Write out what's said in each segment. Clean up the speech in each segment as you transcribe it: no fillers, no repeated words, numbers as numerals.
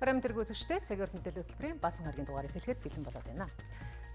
Баримтэрэг үзэгчдээ цагийн мэдээллийн хөтөлбөрийн баасан харгийн дугаарыг хэлэхэд бэлэн болоод байна.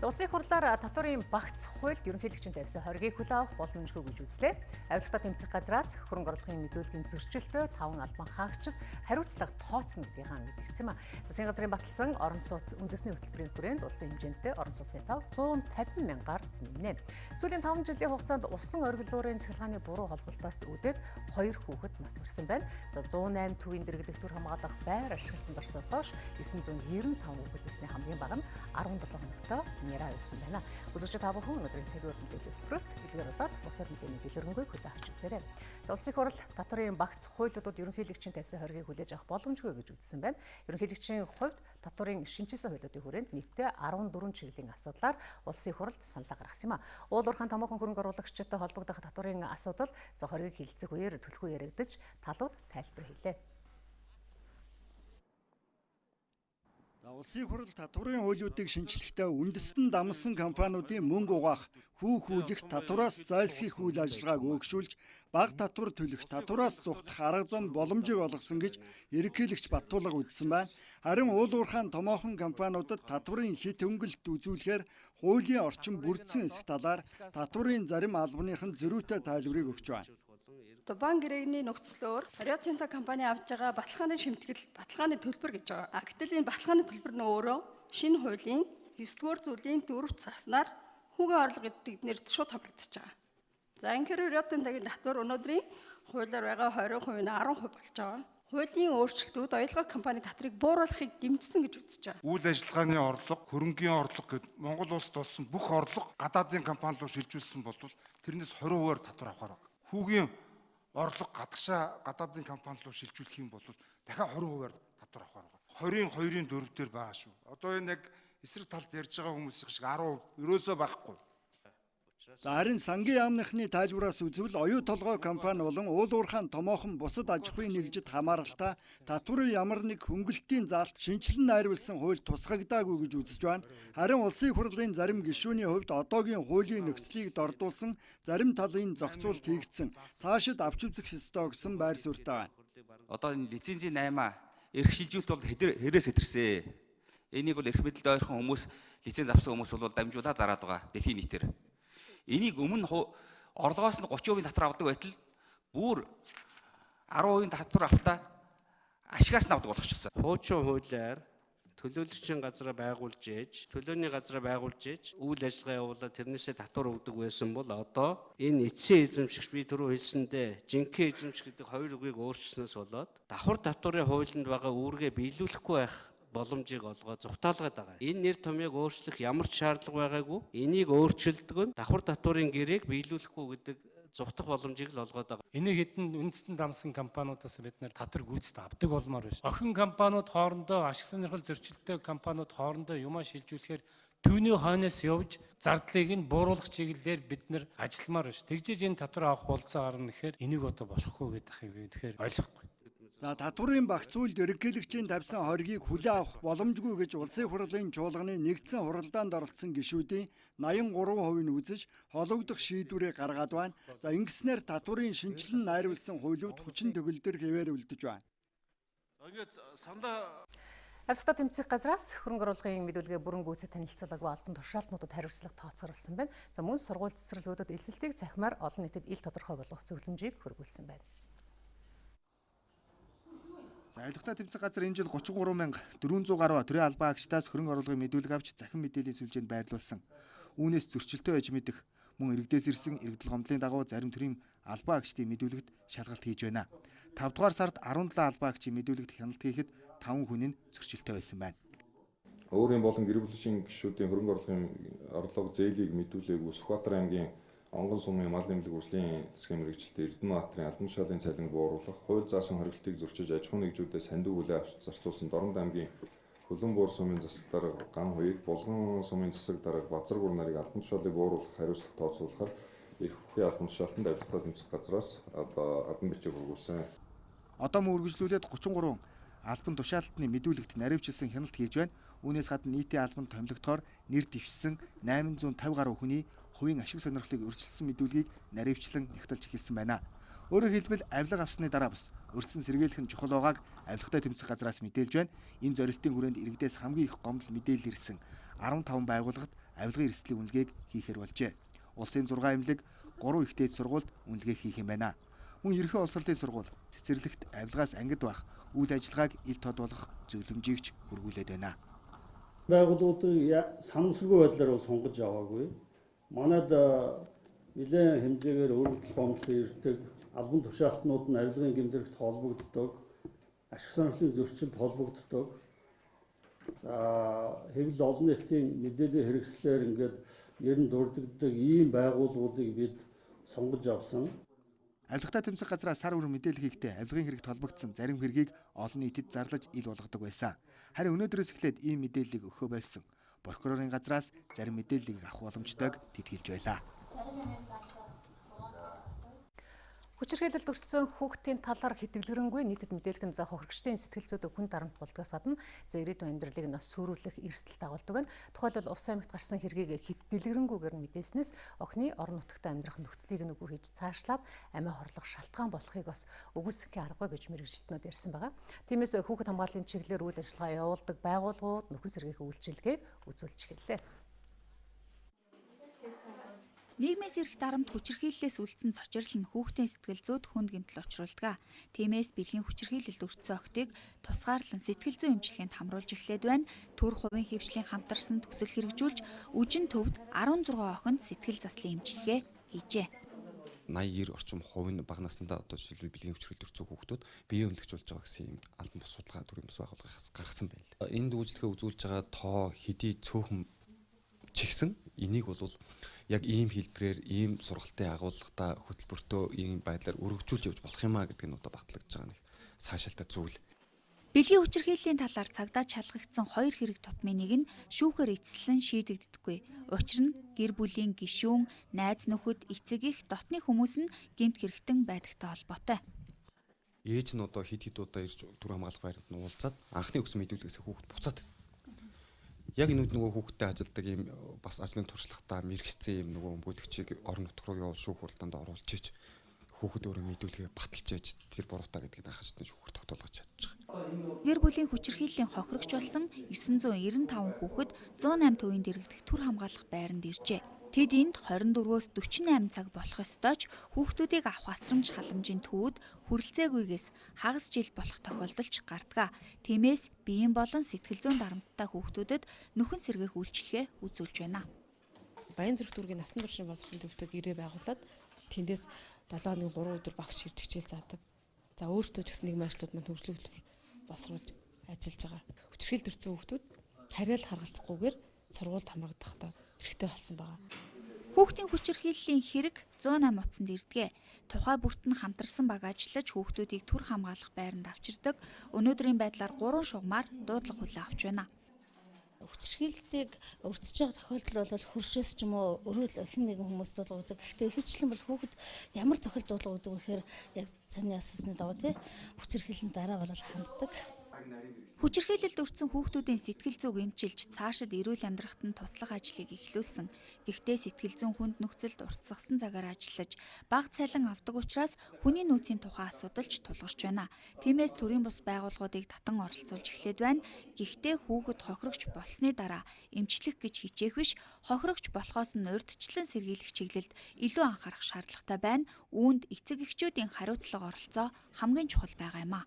Улсын хурлаар татварын багц хуульд ерөнхийлөгчийн тавьсан хоргийг хүлээн авах боломжгүй гэж үзлээ. Авилгата тэмцэх газраас хөрөнгө оруулалтын мэдүүлгийн зөрчилтөд 5 албан хаагчид хариуцлага тооцно гэдгийг мэдгдсэн юм. Засгийн газрын баталсан орон сууц үндэсний хөтөлбөрийн хүрээнд улсын хэмжээндээ орон сууцны тавг 150 мянгаар нэмнэ. Сүүлийн 5 жилийн хугацаанд усан оргилуурын цахилгааны буруу холболтоос үүдээд 2 хүүхэд нас барсан байна. 108 төвийн дэргэдэх төр хамгаалах байр ашиглалтанд орсоос хойш 995 хүүхэд ирсний хамгийн бага нь 17 хоногтой нэраа байсан байна. Үзэгч та бүхэн өнөөдрийн цагийн мэдээллийн хөтөлбөрөөс эдгээр болоод бусад мэдээний дэлгэрэнгүй хүлээн авч үзээрэй. Улсын хурал татварын багц хуулиудад ерөнхийлөгчийн тавьсан хоргийг хүлээж авах боломжгүй гэж үзсэн байна. Ерөнхийлөгчийн хувьд татварын шинжилсэн хуулиудын хүрээнд нийтдээ 14 чиглэлийн асуудлаар улсын хуралд саналаа гаргасан юм. Уул уурхайн томоохон хөрөнгө оруулагчтай холбогдох татварын асуудал хорийг хилцэх үеэр төлхөө яригдаж талууд тайлбар хийлээ. Улсын хурал татварын хуулиудыг шинжлэхдээ үндэстэн дамсан компаниудын мөнгө угаах, хүүхүүлэх, татвараас зайлсхийх үйл ажиллагааг өөгшүүлж, бага татвар төлөх, татвараас зугтах арга зам боломжийг олгосон гэж ерөнхийлөгч Баттуулга үзсэн байна. Харин уул уурхайн томоохон компаниудад татварын хит хөнгөлөлт үзүүлэхээр хуулийн орчин бүрдсэн эсэх талаар татварын зарим албаных нь зөрүүтэй тайлбарыг өгч байна. Банк гэрээний нөхцлөөр Риоцинта компани авч байгаа баталгааны шимтгэл, баталгааны төлбөр гэж байгаа. Гэтэл энэ баталгааны төлбөр нь өөрөө шинэ хуулийн 9-р зүйлийн 4 цагснаар хүүгийн орлого эдгээр шууд хамрагдаж байгаа. За инхээр Риоцинтагийн татвар өнөөдрийн хуулиар байгаа 20% нь 10% болж байгаа. Хуулийн өөрчлөлтүүд оялгын компани татрыг бууруулахыг дэмжсэн гэж үзэж байгаа. Үйл ажиллагааны орлого, хөрөнгийн орлого гэд Монгол улсад болсон бүх орлого гадаадын компани руу шилжүүлсэн бол тэрнээс 20%-аар татвар авахар байна. Хүүгийн орлого гадагшаа гадаадын компани руу шилжүүлэх юм бол дахиад 20%-аар татвар авахар байна. 22-ийн 4 дээр байгаа шүү. Одоо энэ яг эсрэг талд ярьж байгаа хүмүүсийн шиг 10% ерөөсөө байхгүй. Харин сангийн яамныхны тайлбараас үзвэл оюу толгой компани болон уул уурхайн томоохон бусад аж ахуйн нэгжид хамааралтай татварын ямар нэг хөнгөлөлтийн заалт шинжилэн найруулсан хууль тусгагдаагүй гэж үзэж байна. Харин улсын хурлын зарим гишүүний хувьд одоогийн хуулийн нөхцөлийг дордуулсан зарим талын зохицуулт хийгдсэн. Цаашид авч үзэх ёстой гэсэн байр суурьтай байна. Одоо энэ лицензийн 8 эрх шилжүүлэлт бол хэрээс хэтэрсэн. Энийг бол эрх мэдэлд ойрхон хүмүүс лиценз авсан хүмүүс бол дамжуулаад зараад байгаа дэлхийн нийтээр. Энийг өмнө орлогоос нь 30% татвар авдаг байтал бүр 10% татвар автаа ашигаас нь авдаг болгочихсон. Хуучин хуулиар төлөөлөгчийн газраа байгуулж ээж, төлөөний газраа байгуулж ээж үйл ажиллагаа явуулаад тэрнээсээ татвар өгдөг байсан бол одоо энэ эцсийн эзэмшигч би түрүү хэлсэндээ жинхэнэ эзэмшигч гэдэг хоёр үгийг өөрчлснөөс болоод давхар татварын хуулинд байгаа үүргээ биелүүлэхгүй байх боломжийг олгоод зугатаалгаад байгаа. Энэ нэр томьёог өөрчлөх ямар ч шаардлага байгаагүй. Энийг өөрчилдөг нь давхар татварын гэрээг биелүүлэхгүй гэдэг зугатах боломжийг л олгоод байгаа. Энийг хэдэн үндэстэн дамсан компаниудаас бид нэр татвар гүйцэд авдаг болмоор байна. Охин компаниуд хоорондоо ашиг сонирхол зөрчилтэй компаниуд хоорондоо юмаа шилжүүлэхээр түүний хойноос явж зардлыг нь бууруулах чиглэлээр бид нэр ажилламаар байна. Тэгжиж энэ татвар авах болцоо гарна гэхээр энийг одоо болохгүй гэдгийг би тэгэхээр ойлгохгүй. Татварын багц хуульд ерөнхийлөгчийн тавьсан хоргийг хүлээн авах боломжгүй гэж улсын хурлын чуулганы нэгдсэн хуралдаанд оролцсон гишүүдийн 83% нь үзэж хологдох шийдвэрээ гаргаад байна. Ингэснээр татварын шинжилэн найруулсан хуулиуд хүчин төгөлдөр хэвээр үлдэж байна. Авилгата тэмцэх газраас хөрөнгө оруулалтын мэдүүлгээ бүрэн гүйцэд танилцуулаагүй албан тушаалтнуудад хариуцлага тооцоолсон байна. Мөн сургууль цэцэрлэгүүдэд эсэлтийг цахимаар олон нийтэд ил тодорхой болгох зөвлөмжийг хөрвүүлсэн байна. Авилгата тэмцэх газар энэ жил 33,400 гаруй төрийн албан хаагчдаас хөрөнгө оруулалтын мэдүүлэг авч захин мэдээллийн сүлжээнд байрлуулсан. Үүнээс зөрчилтэй байж мэдэх мөн иргэдээс ирсэн иргэдэл гомдлын дагуу зарим төрийн албан хаагчдын мэдүүлэгт шалгалт хийж байна. 5 дугаар сард 17 албан хаагчийн мэдүүлэгт хяналт хийхэд 5 хүн нь зөрчилтэй байсан байна. Өөрийн болон гэр бүлийн гишүүдийн хөрөнгө оруулалтын орлого зээлийг мэдүүлээгүй Сүхбаатар аймгийн Онгон сумын мал нэмлэг үржлийн засгийн мэргэжилтэд Эрдэнэбаатарын албан тушаалын цалинг бууруулах, хууль заасан хоригдлыг зөрчиж аж ахуйн нэгжүүдээс сандуу хүлээ авч зарцуулсан Дорнод аймгийн Хөлөн буур сумын засаг дарга Ган хуйг, Булган сумын засаг дарга Базаргур нарыг албан тушаалыг бууруулах хариуцлага тооцоолохоор их хүүхний албан тушаалтанд авилгата тэмцэх газраас албан бичиг хөрвүүлсэн. Одоо мөн үргэлжлүүлээд 33 албан тушаалтны мэдүүлэгт наривчилсан хяналт хийж байна. Үүнээс гадна нийтийн албанд томилогдохоор нэр дэвшсэн 850 гаруй хүний хувийн ашиг сонирхлыг өрчилсөн мэдүүлгийг наривчлан нягтлж эхэлсэн байна. Өөрөөр хэлбэл авилга авсны дараа бас өрсөн сэргийлэх нь чухал байгааг авилгатай тэмцэх газраас мэдээлж байна. Энэ зорилтын хүрээнд иргэдээс хамгийн их гомдол мэдээлэл ирсэн 15 байгууллагад авилгын эрсдлийн үнэлгээг хийхээр болжээ. Улсын 6 эмнэлэг 3 их дээд сургуульд үнэлгээ хийх юм байна. Мөн ерөнхий улс хурлын сургууль цэцэрлэгт авилгаас ангид байх үйл ажиллагааг ил тод болгох зөвлөмжийг хүргүүлээд байна. Байгууллагуудыг санамсаргүй байдлаар сонгож аваагүй. Манайд нэлээд хэмжээгээр өргөдөл гомдол ирдэг, албан тушаалтнууд нь авилгын гэмтрэгт холбогддог, ашиг сонирхлын зөрчилд холбогддог. Хэвлэл олон нийтийн мэдээллийн хэрэгслээр ингээд ер нь дурддагддаг ийм байгууллагуудыг бид сонгож авсан. Авилгатай тэмцэх газраас сар бүр мэдээлэл хийхдээ авилгын хэрэгт холбогдсон зарим хэргийг олон нийтэд зарлаж ил болгодог байсан. Харин өнөөдрөөс эхлээд ийм мэдээллийг өгөхөө болсон. Прокурорын газраас зарим мэдээллийг авах боломжтойг тэтгэлж байлаа. Хүчирхийлэлд өртсөн хүүхдийн талаар хэтгэлгэрэнгүй нийтэд мэдээлгэн заах хохирогчдын сэтгэл зүйд хүн дарамт болдгоос гадна ирээдүйн амьдралыг нас сүрүүлэх эрсдэл дагуулдаг нь. Тухайлбал увс аймагт гарсан хэргийг хэтгэлгэрэнгүйгээр мэдээснээс охины орон нутагт амьдрах нөхцөлийг нүгүү хийж цаашлаад амиа хорлох шалтгаан болохыг бас үгүйсэхийн аргагүй гэж мэргэжилтнүүд ярьсан байгаа. Тиймээс хүүхэд хамгааллын чиглэлээр үйл ажиллагаа явуулдаг байгууллагууд нөхөн сэргийх үйлчилгээ үзүүлж эхэллээ. Нийгмээс ирэх дарамт хүчирхийллээс үлдсэн цочрол нь хүүхдийн сэтгэл зүйд хүнд гэмтэл учруулдаг. Тиймээс бэлгийн хүчирхийлэлд өртсөн охтыг тусгаарлан сэтгэл зүйн эмчилгээнд хамруулж эхлээд байна. Төр хувийн хөвшлийн хамтарсан төсөл хэрэгжүүлж үжин төвд 16 охинд сэтгэл заслын эмчилгээ хийжээ. 80-90 орчим хувийн бага наснда одоо жишээлбэл бэлгийн хүчирхийлэлд өртсөн хүүхдүүд биеийн өнлөгч болж байгаа гэсэн юм албан бус судалгаа төрийн бус байгууллагаас гаргасан байна. Энэ дүүжлэхээ үзүүлж байгаа тоо хэдий цөөхөн чигсэн энийг бол яг ийм хэлбэрээр ийм сургалтын агуулгатай хөтөлбөртөө ийм байдлаар өргөжүүлж явж болох юм а гэдэг нь одоо батлагдж байгаа нэг цаашаалтай зүйл. Бэлгийн хүчирхийллийн талаар цагдаа шалгагдсан 2 хэрэг тутмын нэг нь шүүхээр эцэслэн шийдэгддэггүй. Учир нь гэр бүлийн гишүүн, найз нөхөд, эцэг их, дотны хүмүүс нь гэмт хэрэгтэн байдагтай холбоотой. Ээж нь одоо хэд удаа ирж төр хамгаалах байранд нь уулзаад анхны өгсөн мэдүүлгээс хүүхэд буцаад яг энэ нөгөө хүүхдтэй ажилдаг ийм бас ажлын туршлагатай мэрэгчсэн ийм нөгөө өмгөөлөгчийг орон нутг руу явуул шүүх хуралдаанд оруулж ич хүүхэд өөрөө мэдүүлгээ баталж ээж тэр буруутай гэдгийг анхаарчтай шүүхэр тогтоолгож чадчих. Гэр бүлийн хүчирхийллийн хохирогч болсон 995 хүүхэд 108 төвийн дэргэдэх төр хамгаалах байранд иржээ. Тэд энд 24-өөс 48 цаг болох ёстой ч хүүхдүүдийг авах асрамж халамжийн төвүүд хүрэлцээгүйгээс хагас жил болох тохиолдолч гардаг. Тиймээс биеийн болон сэтгэл зүйн дарамттай хүүхдүүдэд нөхөн сэргээх үйлчилгээ үзүүлж байна. Баян зүрх дүүргийн насан туршийн боловсролын төвтэй ирээ байгуулад тэндээс 7 хоногийн 3 өдөр багш шивдэгчээл заадаг. За өөртөө ч гэсэн нийгмийн ажлууд маань хөгжлийн хөтөлбөр боловсруулж ажиллаж байгаа. Хүчирхийлэлд өртсөн хүүхдүүд хариал харгалзахгүйгээр сургуульд хамрагдахтай хэрэгтэй болсон байгаа. Хүүхдийн хүчирхийллийн хэрэг 108 утсанд ирдэг. Тухай бүрт нь хамтарсан баг ажиллаж хүүхдүүдийг төр хамгаалах байранд авчирдаг. Өнөөдрийн байдлаар 3 шугамаар дуудлага хүлээн авч байна. Хүчирхийлэлтийг өртсөж байгаа тохиолдол бол хөршөөс ч юм уу өрөөл хэн нэгэн хүмүүс дуулгадаг. Гэхдээ ихэвчлэн бол хүүхэд ямар тохиолдол дуулгадаг вэ гэхээр яг цааны асуусны дагуу тий хүчирхийллийн дараа бол ханддаг. Хүчирхийлэлд өртсөн хүүхдүүдийн сэтгэл зүйг эмчилж цаашид эрүүл амьдрахад нь туслах ажлыг эхлүүлсэн. Гэхдээ сэтгэл зүйн хүнд нөхцөлд уртсгасан цагаар ажиллаж бага цалин авдаг учраас хүний нөөцийн тухай асуудалч тулгарч байна. Тиймээс төрийн бус байгууллагуудыг татан оролцуулж эхлээд байна. Гэхдээ хүүхэд хохирогч болсны дараа эмчлэх гэж хичээх биш, хохирогч болохоос нь урьдчилан сэргийлэх чиглэлд илүү анхаарах шаардлагатай байна. Үүнд эцэг эхчүүдийн хариуцлага оролцоо хамгийн чухал байгаа юм а.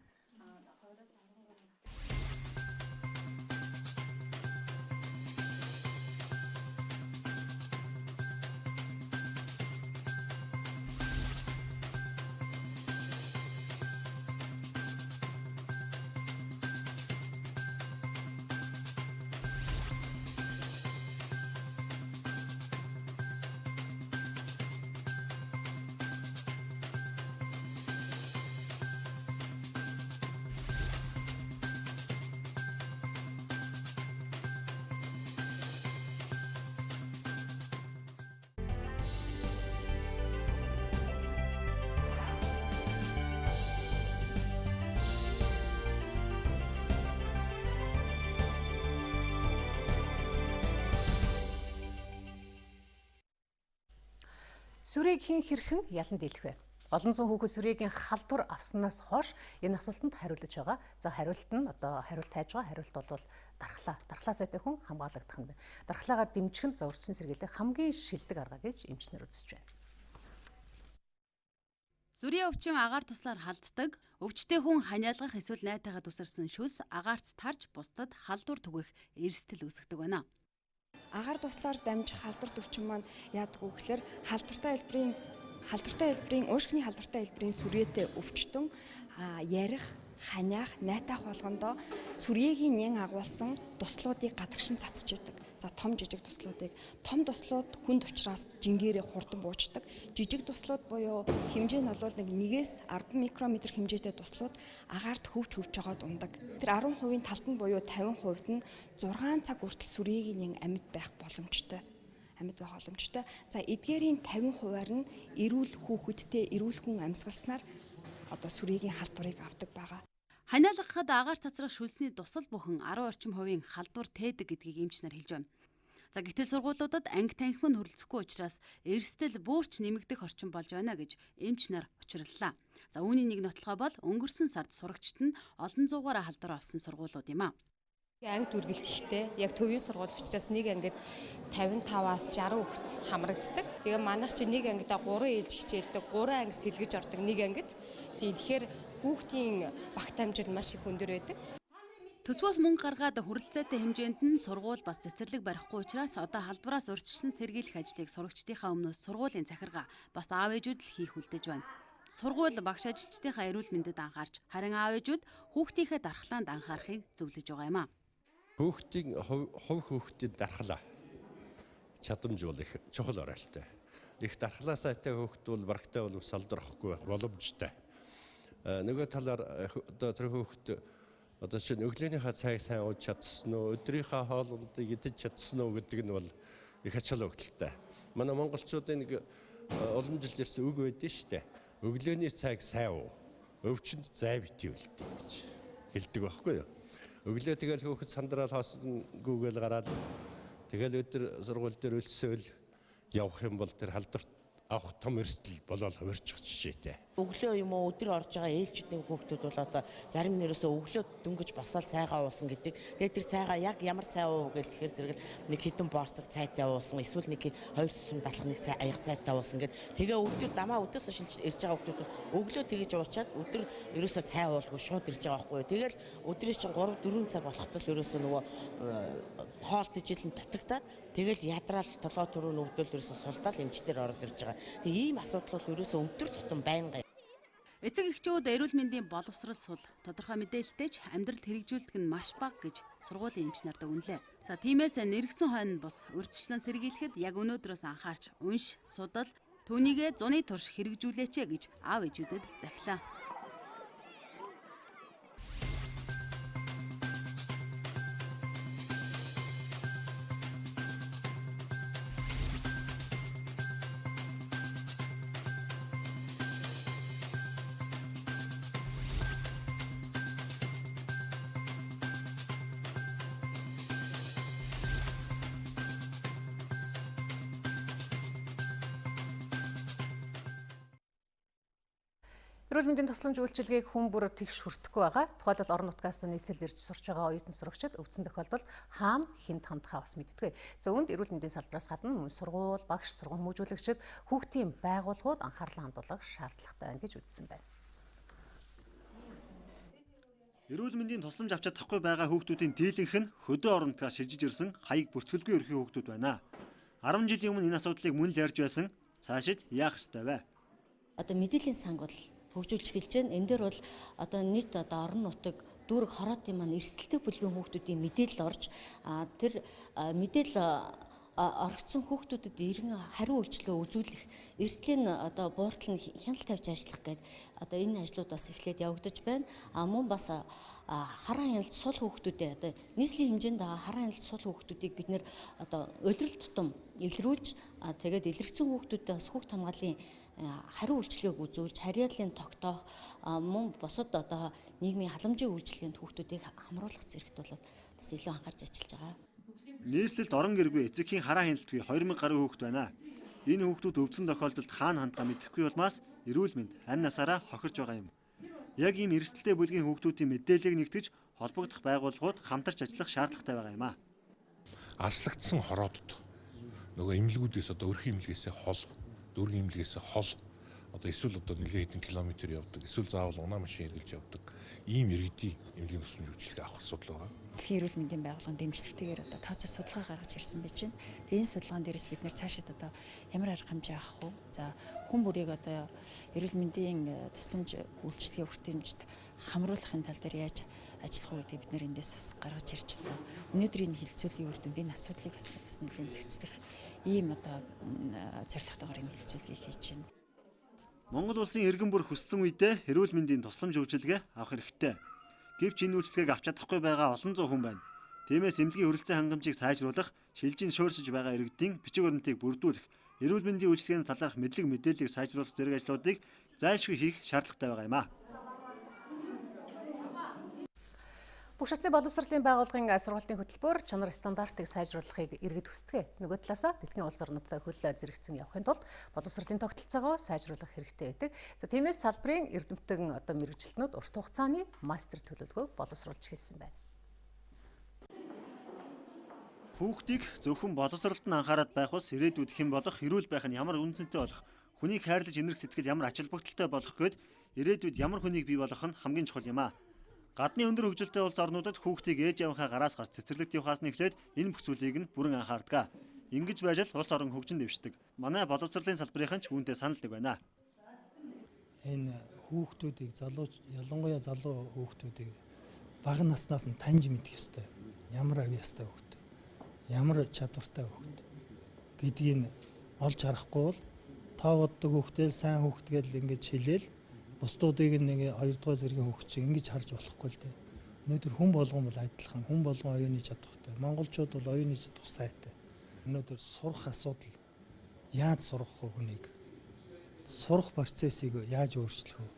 Сүрийг хэн хэрхэн ялан дийлэх вэ? Олон зуун хүүхэд сүрээгийн халдвар авснаас хойш энэ асуултанд хариулж байгаа. За хариулт нь одоо хариулт хайж байгаа. Хариулт бол дархлаа сайтай хүн хамгаалагдах нь байна. Дархлаагаа дэмжих нь урьдчилан сэргийлэх хамгийн шилдэг арга гэж эмчнэр үзэж байна. Зүрийн өвчин агаар туслаар халддаг, өвчтэй хүн ханиалгах эсвэл найтайгаа тусарсан шүс агаарт тарж бусдад халдвар түгэх эрсдэл үүсгдэг байна. Агаар туслаар дамжих халдварт өвчин маань яадаг вэ гэхээр халдвартай хэлбэрийн уушгины халдвартай хэлбэрийн сүрээтэй өвчтөн ярих, ханиах, найтах болгондоо сүрээгийн нян агуулсан туслуудыг гадагшин цацчихдаг. За том жижиг туслуудыг том туслууд хүнд учраас жингээрээ хурдан буучдаг. Жижиг туслууд буюу хэмжээ нь бол 1-ээс 10 микрометр хэмжээтэй туслууд агаарт хөвж жогоод ундаг. Тэр 10%-ийн талтанд буюу 50%-д нь 6 цаг хүртэл сүрээгийн нян амьд байх боломжтой. За эдгээрийн 50%-аар нь эрүүл хүүхэдтэй эрүүл хүн амьсгалснаар одоо сүрээгийн халдварыг авдаг байгаа. Ханиалгахад агаар цацрах шүлсний тусал бүхэн 10 орчим хувийн халдвар тээдэг гэдгийг эмчнэр хэлж байна. За гэтэл сургуулиудад анги танхим нь хөрөлцөхгүй учраас эрсдэл бүрч нэмэгдэх орчин болж байна гэж эмчнэр учирлаа. За үүний нэг нотлохоо бол өнгөрсөн сард сурагчид нь олон зуугаар халдвар авсан сургуулиуд юм а. Анги дүргэлт ихтэй. Яг төвийн сургууль учраас нэг ангид 55-аас 60 хүүхэд хамрагддаг. Тэгээ манайх чи нэг ангидаа 3 ээлж хичээлдэг, 3 анги сэлгэж ордог нэг ангид. Тэгэхээр хүүхдийн багт амжилт маш их өндөр байдаг. Төсвөөс мөнгө гаргаад хүрэлцээтэй хэмжээнд нь сургууль бас цэцэрлэг барихгүй учраас одоо халдвараас урьдчилан сэргийлэх ажлыг сурагчдынхаа өмнөөс сургуулийн захиргаа бас аав ээжүүд л хийх үлдэж байна. Сургууль багш ажилчдынхаа эрүүл мэндэд анхаарч, харин аав ээжүүд хүүхдийнхээ дархлаанд анхаарахыг зөвлөж байгаа юм а. Хүүхдийн хувь хүүхдэд дархлаа чадамж бол их чухал оролтой. Их дархлаа сайтай хүүхд бол барагтай бол салдрахгүй боломжтой. Нөгөө талаар одоо тэр хүүхд одоо чинь өглөөнийхөө цайг сайн ууж чадсан уу, өдрийнхөө хоолндыг идэж чадсан уу гэдэг нь бол их ач холбогдолтой. Манай монголчуудын нэг уламжилж ирсэн үг байдэн штэ. Өглөөний цайг сайн уу, өвчнөд зай битгий үлдээ гэж хэлдэг байхгүй юу? Өглөө тэгэл хүүхэд сандрал хооснгүйгээл гараад тэгэл өдөр сургууль дээр өлсөөл явах юм бол тэр халдварт авах том эрсдэл болоод хувирчих жишээтэй. Өглөө юм уу өдөр орж байгаа ээлжүүдийн хүүхдүүд бол одоо зарим нэрээсээ өглөө дөнгөж босоод цайгаа уусан гэдэг. Тэгээд тэр цайгаа яг ямар цай уув гэж тэгэхээр зэрэг нэг хэдэн борцог цайтай уусан, эсвэл нэг 2 цусам далах нэг цай аяг цайтай уусан гэд. Тэгээ өдөр дамаа өдөөс шилж ирж байгаа хүүхдүүд өглөө тэгэж уучаад өдөр ерөөсөө цай уулгүй шууд ирж байгаа байхгүй юу. Тэгэл өдрийн чинь 3-4 цаг болоход л ерөөсөө нөгөө хоол тэжээлэн дутагдаад тэгэл ядраал толгой төрөө өвдөл ерөөсөө сулдаад эмчтэр ороод ирж байгаа. Тэгээ ийм асуудал бол ерөөсөө өдөр тутам байна. Эцэг эхчүүд эрүүл мэндийн боловсрол сул тодорхой мэдээлэлтэй ч амьдралд хэрэгжүүлдэг нь маш бага гэж сургуулийн эмч нарт өгнөлээ. За тиймээс нэргсэн хойно бус урьдчилан сэргийлэхэд яг өнөөдрөөс анхаарч унш, судал, түүнийгээ зуны турш хэрэгжүүлээч гэж аав ээжүүдэд захилаа. Эрүүл мэндийн тусламж үйлчилгээг хүн бүр тэгш хүртэхгүй байгаа. Тухайлбал орон нутгаас нийслэл ирж сурч байгаа оюутан сурагчид өвдсөн тохиолдолд хаана хинт хандхаа бас мэддэггүй. За үүнд эрүүл мэндийн салбараас гадна мөн сургууль, багш, сургууль хүмүүжүүлэгчид хүүхдийн байгууллагууд анхаарлаа хандуулах шаардлагатай байна гэж үзсэн байна. Эрүүл мэндийн тусламж авч чадахгүй байгаа хүүхдүүдийн дийлэнх нь хөдөө орон нутгаас шилжиж ирсэн хаяг бүртгэлгүй ерхий хүүхдүүд байна. 10 жилийн өмнө энэ асуудлыг мөн л ярьж байсан. Цаашид яах ёстой вэ? Одоо мэдээллийн санг бол хөгжүүлж эхэлж байна. Энэ дээр бол одоо нийт одоо орон нутаг дүүрэг хороодын маань эрсдэлтэй бүлгийн хүүхдүүдийн мэдээлэл орж тэр мэдээлэл орогдсон хүүхдүүдэд иргэн хариу үйлчлэгээ үзүүлэх эрсдлийн одоо бууртал нь хяналт тавьж ажиллах гэдэг одоо энэ ажлууд бас эхлээд явагдаж байна. Мөн бас хараа хяналт сул хүүхдүүдэд одоо нийслэлийн хэмжээнд хараа хяналт сул хүүхдүүдийг бид нэр одоо улирал тутам илрүүлж тэгээд илэрхсэн хүүхдүүдэд бас хүүхд хамгааллын хариу үйлчлэгээг үзүүлж харьяаллын тогтоох мөн бусад одоо нийгмийн халамжийн үйлчлэгээнд хүүхдүүдийг хамруулах зэрэгт бол бас илүү анхаарч ажиллаж байгаа. Нийслэлд орон гэргүй эцэгхийн хараа хяналтгүй 2000 гаруй хүүхэд байна. Энэ хүүхдүүд өвдсөн тохиолдолд хаана хандгаа мэдэхгүй улмаас эрүүл мэнд амь насаараа хохирж байгаа юм. Яг ийм эрсдэлтэй бүлгийн хүүхдүүдийн мэдээллийг нэгтгэж холбогдох байгууллагууд хамтарч ажиллах шаардлагатай байгаа юм а. Аслагдсан хороодод нөгөө эмнэлгүүдээс одоо өрхийн эмнэлгээсээ хол, дүүргийн эмнэлгээсээ хол одоо эсвэл одоо нэлээд хэдэн километр явдаг, эсвэл заавал унаа машин хэрглэж явдаг ийм иргэдийн эмнэлгийн төсвийн хөгжлөлтөд авах асуудал байгаа. Дэлхийн эрүүл мэндийн байгууллагын дэмжлэгтэйгээр одоо тооцоо судалгаа гаргаж ирсэн байж байна. Тэгээ энэ судалгаан дээрээс бид нэр цаашид одоо ямар арга хэмжээ авах вэ? За хүн бүрийг одоо эрүүл мэндийн тусламж үйлчилгээ хүртээмжид хамруулахын тал дээр яаж ажиллах вэ гэдэг бид нэр эндээс гаргаж ирж байна. Өнөөдрийн хилцүүлгийн үр дүнд энэ асуудлыг бас нэлээд зэгцлэх ийм одоо зорилготойгоор энэ хилцүүлгийг хийж байна. Монгол улсын иргэн бүр хүссэн үедээ эрүүл мэндийн тусламж үйлчилгээ авах хэрэгтэй. Гэвч энэ үйлчилгээг авч чадахгүй байгаа олон зуун хүн байна. Тиймээс эмнэлгийн хүрэлцэн хангамжийг сайжруулах, шилжин шууршиж байгаа иргэдийн бичиг баримтыг бүрдүүлэх, эрүүл мэндийн үйлчилгээний талаарх мэдлэг мэдээллийг сайжруулах зэрэг ажлуудыг зайлшгүй хийх шаардлагатай байгаа юм а. Бүх шатны боловсролын байгууллагын сургалтын хөтөлбөр чанар стандартыг сайжруулахыг иргэд хүсдэг. Нөгөө талаасаа дэлхийн улс орнуудтай хөл зэрэгцэн явахын тулд боловсролын тогтолцоогоо сайжруулах хэрэгтэй байдаг. За тиймээс салбарын эрдэмтэн одоо мэргэжилтнүүд урт хугацааны мастер төлөвлөгөөг боловсруулж хэлсэн байна. Хүүхдийг зөвхөн боловсролд нь анхаарал байх ус ирээдүйд хэн болох, эрүүл байх нь ямар үнцэнтэй болох, хүнийг хайрлаж энэрх сэтгэл ямар ач холбогдолтой болох гээд ирээдүйд ямар хүнийг бий болгох нь хамгийн чухал юм а. Гадны өндөр хөгжилтэй улс орнуудад хүүхдийг ээж авийнхаа гараас гарч цэцэрлэгт явахаас нь эхлээд энэ бүх зүйлийг нь бүрэн анхаардаг. Ингэж байж л улс орон хөгжин дэвшдэг. Манай боловсролын салбарынхан ч үүнтэй саналдаг байна. Энэ хүүхдүүдийг ялангуяа залуу хүүхдүүдийг бага наснаас нь таньж мэдэх ёстой. Ямар авьяастай хүүхд, ямар чадвартай хүүхд гэдгийг олж харахгүй бол тоо боддог хүүхдэл сайн хүүхд гэж ингэж хэлээл бусдуудыг нэг 2 дугаар зэргийн хүүхд шиг ингэж харж болохгүй л дээ. Өнөөдөр хүн болгон бол адилхан, хүн болгон оюуны чадвартай. Монголчууд бол оюуны чадвар сайтай. Өнөөдөр сурах асуудал яаж сурах вэ хүнийг? Сурах процессыг яаж өөрчлөх вэ?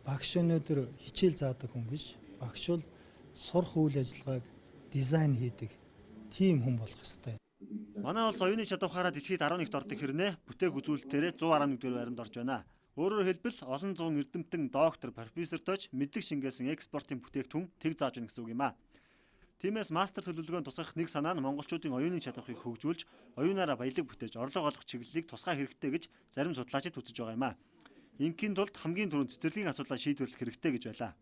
Багш өнөөдөр хичээл заадаг хүн биш. Багш бол сурах үйл ажиллагааг дизайн хийдэг тийм хүн болох ёстой. Манай улс оюуны чадвараараа дэлхийд 11-т ордог хэрнээ бүтээх үзүүлэлтээр 111-р байранд орж байна. Өөрөөр хэлбэл олон зуун эрдэмтэн, доктор, профессортойч мэдлэг шингээсэн экспортын бүтээгдэхүүн тэг зааж гэнэ гэсэн үг юм а. Тиймээс мастер төлөвлөгөөнд тусгах нэг санаа нь монголчуудын оюуны чадварыг хөгжүүлж, оюунаараа баялаг бүтээж, орлого олох чиглэлийг тусгай хэрэгтэй гэж зарим судлаачид үзэж байгаа юм а. Ингийн тулд хамгийн түрүүнд цэцэрлэгийн асуудлаа шийдвэрлэх хэрэгтэй гэж байлаа.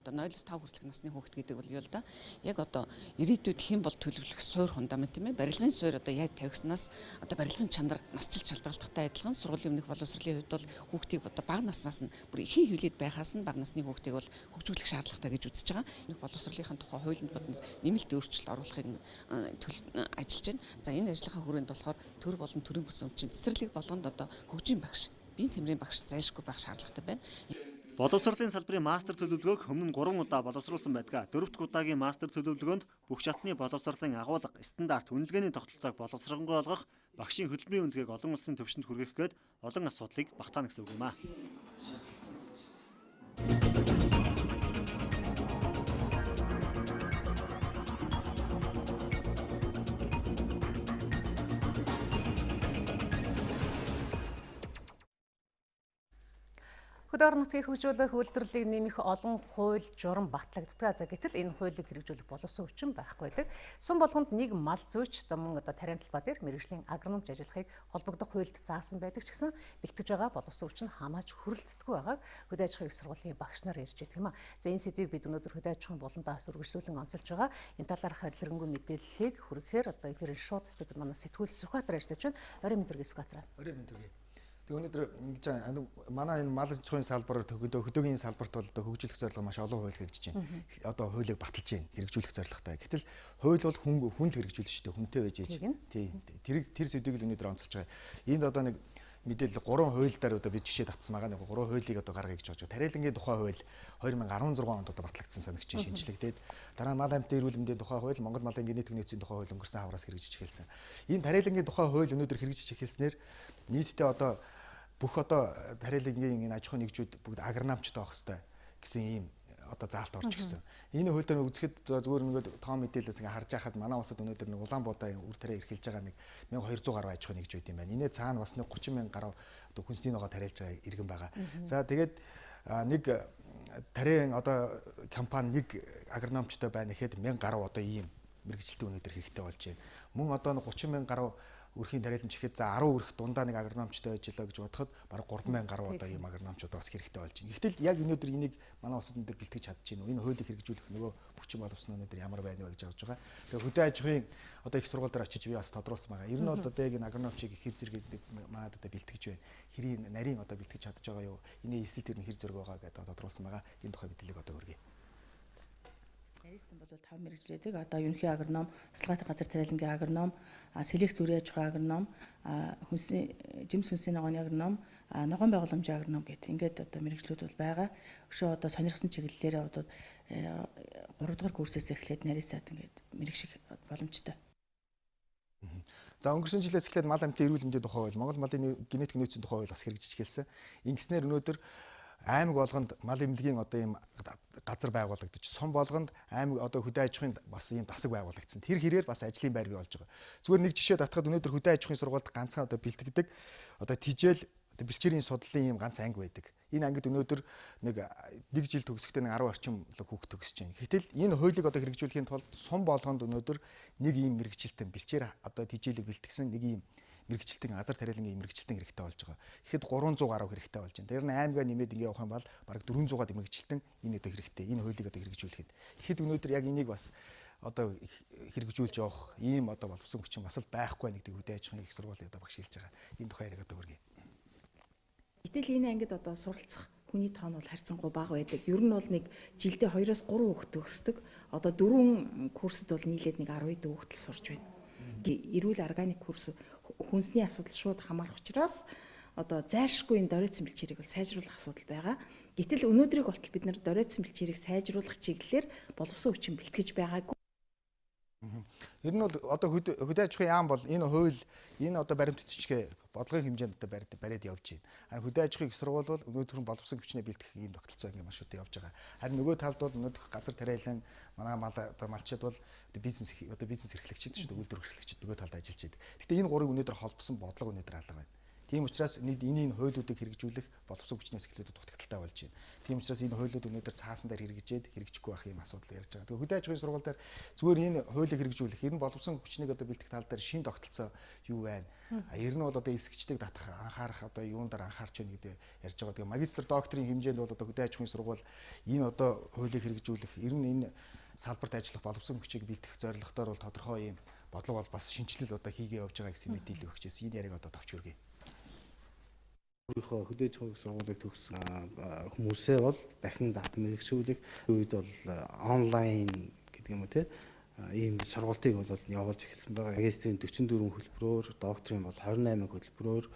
Одоо 0-5 хүртэлх насны хүүхэд гэдэг бол юу л да. Яг одоо ирээдүйд хэн бол төлөвлөх суур фундамент тийм ээ. Барилгын суур одоо яаж тавигснаас одоо барилгын чанар насжилт шалгалттай адилхан сургуулийн өмнөх боловсролын хувьд бол хүүхдийг одоо бага наснаас нь бүр ихэн хөвлөд байхаас нь бага насны хүүхдийг бол хөгжүүлэх шаардлагатай гэж үзэж байгаа. Өмнөх боловсролынхаа тухай хуулинд бод нэмэлт өөрчлөлт оруулахыг ажиллаж байна. За энэ ажлынхаа хүрээнд болохоор төр болон төрийн бүс өмчин цэцэрлэг болгонд одоо хөгжийн багш, биеийн тэмрийн багш зайлшгүй байх шаардлагатай байна. Боловсролын салбарын мастер төлөвлөгөөг өмнө нь 3 удаа боловсруулсан байдаг. 4-р удаагийн мастер төлөвлөгөөнд бүх шатны боловсролын агуулга, стандарт, үнэлгээний тогтолцоог боловсронгуй болгох, багшийн хөтөлбөрийн үнэлгээг олон улсын төвшөнд хүргэх гээд олон асуудлыг багтаана гэсэн үг юм а. Хөдөө орон нутгийг хөгжүүлэх үйлдвэрлэлийг нэмэх олон хууль журам батлагддаг. За гэтэл энэ хуулийг хэрэгжүүлэх боловсон хүчин байхгүй байдаг. Сум болгонд нэг мал зүйч мөн тарийн талбай дээр мэргэжлийн агрономч ажиллахыг холбогдох хуульд заасан байдаг ч гэсэн бэлтгэж байгаа боловсон хүчин ханааж хүрэлцдэггүй байгааг хөдөө аж ахуйн их сургуулийн багш нар ярьж байдаг юм а. За энэ сэдвийг бид өнөөдөр хөдөө аж ахуйн буландаас үргэлжлүүлэн онцолж байгаа. Энэ талаарх дэлгэрэнгүй мэдээллийг хүргэхээр одоо эфирийн шууд студид манай сэтгүүл Сүхбаатар ажиллаж байна. Орой мэндэргээ Сүхбаатар. Орой мэндэргээ. Тэгээ өнөөдөр ингэж манай энэ мал аж ахуйн салбар хөдөөгийн салбарт бол хөгжүүлэх зорилго маш олон хууль хэрэгжиж байна. Одоо хуулийг баталж байна, хэрэгжүүлэх зорилготой. Гэтэл хууль бол хүн л хэрэгжүүлнэ шүү дээ. Хүнтэй байж ээж. Тийм. Тэр сэдвийг л өнөөдөр онцолж байгаа. Энд одоо нэг мэдээлэл 3 хуулиудаар одоо бид жишээ татсан байгаа. 3 хуулийг одоо гаргая гэж бодож байгаа. Тарилангийн тухай хууль 2016 онд одоо батлагдсан санагч шинжлэгдээд дараа мал амьтны эрүүл мэндийн тухай хууль, Монгол малын генетик нөөцийн тухай хууль өнгөрсөн хавраас хэрэгжиж эхэлсэн. Энэ тарилангийн тухай хууль өнөөдөр хэрэгжиж эхэлснээр нийтдээ одоо бүх одоо тарилангийн энэ аж ахуйн нэгжүүд бүгд агрономчтой авах хэрэгтэй гэсэн ийм одоо заалт орж гисэн. Энэ хууль дээр үзэхэд зүгээр нэг тоон мэдээлэлээс ингээ харж байхад манай улсад өнөөдөр нэг Улаанбаатарын үр тариа эрхэлж байгаа нэг 1200 гаруй аж ахуй нэгж байд юм байна. Инээ цаана бас нэг 30,000 гаруй одоо хүнсний ногоо тариалж байгаа иргэн байгаа. За тэгээд нэг тариан одоо компани нэг агрономчтой байна гэхэд 1000 гаруй одоо ийм мэрэгжилтийн өнөөдөр хэрэгтэй болж байна. Мөн одоо 30,000 гаруй өрхийн тариалмч ихэд за 10 өрх дундаа нэг агрономчтой ажиллаа гэж бодоход бараг 3,000 гаруй одоо ийм агрономчууд бас хэрэгтэй болж байна. Гэвтэл яг өнөөдөр энийг манай улсад өнөөдөр бэлтгэж чадчихэв. Энэ хуулийг хэрэгжүүлэх нөгөө хүчин боловсон өнөөдөр ямар байна вэ гэж харж байгаа. Тэгээ хөдөө аж ахуйн одоо их сургууль дээр очиж би бас тодруулсан байгаа. Ер нь бол одоо яг энэ агрономчийг хэр зэрэг манад одоо бэлтгэж байна. Хэрийн нарийн одоо бэлтгэж чадж байгаа юу? Эний эсэл тэр нь хэр зэрэг байгаа гэдэг тодруулсан байгаа. Энэ тухай мэдээллийг одоо хүргэе. Ярьсан бол 5 мэрэгжлүүдийг одоо ерөнхий агроном, тусгай газар тариалангийн агроном, селекц зүрийн аж ахуй агроном, жимс хүнсний ногооны агроном, ногоон байгууламжийн агроном гэдэг ингээд одоо мэрэгжлүүд бол байгаа. Өшөө одоо сонирхсан чиглэлээрээ одоо 3 дугаар курсээс эхлээд нарийсаад ингээд мэрэгших боломжтой. За өнгөрсөн жилээс эхлээд мал амтны эрүүл мэндийн тухай хууль, Монгол малын генетик нөөцийн тухай хууль бас хэрэгжиж эхэлсэн. Ингэснээр өнөөдөр аймаг болгонд мал эмнэлгийн одоо ийм газар байгуулагдаж, сум болгонд аймаг одоо хөдөө аж ахуйн бас ийм тасаг байгуулагдсан. Тэр хэрээр бас ажлын байр бий болж байгаа. Зүгээр нэг жишээ татахад өнөөдөр хөдөө аж ахуйн сургуульд ганцхан одоо бэлтгэдэг одоо тижэл бэлчээрийн судлалын ийм ганц анги байдаг. Энэ ангид өнөөдөр нэг жил төгсөхдөө 10 орчим хүүхд төгсөж байна. Гэтэл энэ хуулийг одоо хэрэгжүүлэхийн тулд сум болгонд өнөөдөр нэг ийм мэрэгчлэлтэн бэлчээр одоо тижэлийг бэлтгэсэн нэг ийм мэрэгчлэлтэн азар тариалангийн мэрэгчлэлтэн хэрэгтэй болж байгаа. Тэгэхэд 300 гаруй хэрэгтэй болж байна. Тэр нь аймгаа нэмээд ингээ явах юм бол бараг 400-аад мэрэгчлэлтэн энэ одоо хэрэгтэй. Энэ хуулийг одоо хэрэгжүүлэхэд. Тэгэхэд өнөөдөр яг энийг бас одоо хэрэгжүүлж явах ийм одоо боловсон хүчин бас л байхгүй нэгдэг хөдөө аж ахуйн их сургуулийн одоо багш хэлж байгаа. Энэ тухай яриад одоо хүргэе. Гэтэл энэ ангид одоо суралцах хүний тоон бол харьцангуй бага байдаг. Ер нь бол нэг жилдээ 2-3 хүүхэд төгсдөг. Одоо 4 курсд бол нийлээд нэг 12 хүүхэд л сурж байна. Эрүүл органик курс хүнсний асуудал шууд хамаарах учраас одоо зайлшгүй энэ доройтсон бэлчээрийг бол сайжруулах асуудал байгаа. Гэтэл өнөөдрийг болтол бид нар доройтсон бэлчээрийг сайжруулах чиглэлээр боловсон хүчин бэлтгэж байгаагүй. Ер нь бол одоо хөдөө аж ахуйн яам бол энэ хууль энэ одоо баримтчилгээ бодлогын хэмжээнд одоо бариад явж байна. Харин хөдөө аж ахуйн их сургууль бол өнөөдөр боловсон хүчнээ бэлтгэх ийм тогтолцоо ингээ маш удаа явж байгаа. Харин нөгөө талд бол өнөөдөр газар тариалан манай мал одоо малчид бол бизнес эрхлэгчид шүү дээ, үйлдвэр эрхлэгчид нөгөө талд ажиллаж байна. Гэхдээ энэ гурыг өнөөдөр холбосон бодлого өнөөдөр алга байна. Тийм учраас энэ хуулиудыг хэрэгжүүлэх боловсон хүчнээс эхлээд дутагдaltaй болж байна. Тийм учраас энэ хуулиуд өнөөдөр цаасан дээр хэрэгжээд хэрэгжихгүй байх юм асуудал ярьж байгаа. Тэгээ хөдөө аж ахуйн сургууль дээр зүгээр энэ хуулийг хэрэгжүүлэх, ер нь боловсон хүчнийг одоо бэлтгэх тал дээр шин тогтолцоо юу байна? Ер нь бол одоо эсгэгчдэг татах анхаарах одоо юун дээр анхаарч байна гэдэг ярьж байгаа. Тэгээ магистр докторийн хэмжээнд бол одоо хөдөө аж ахуйн сургууль энэ одоо хуулийг хэрэгжүүлэх, ер нь энэ салбарт ажиллах боловсон хүчийг бэлтгэх зорилготоор бол тодорхой юм бодлого бол бас шинжилэл одоо хийгээ явж байгаа гэсэн мэдээлэл өгчээс энэ яриаг одоо товч хүргэе. Өөрийнхөө хөдөө аж ахуйн сургуулийг төгссөн хүмүүсээ бол дахин мэрэгшүүлэх үед бол онлайн гэдэг юм уу те ийм сургалтыг бол явуулж эхэлсэн байгаа. Магистрийн 44 хөтөлбөрөөр, докторийн бол 28 хөтөлбөрөөр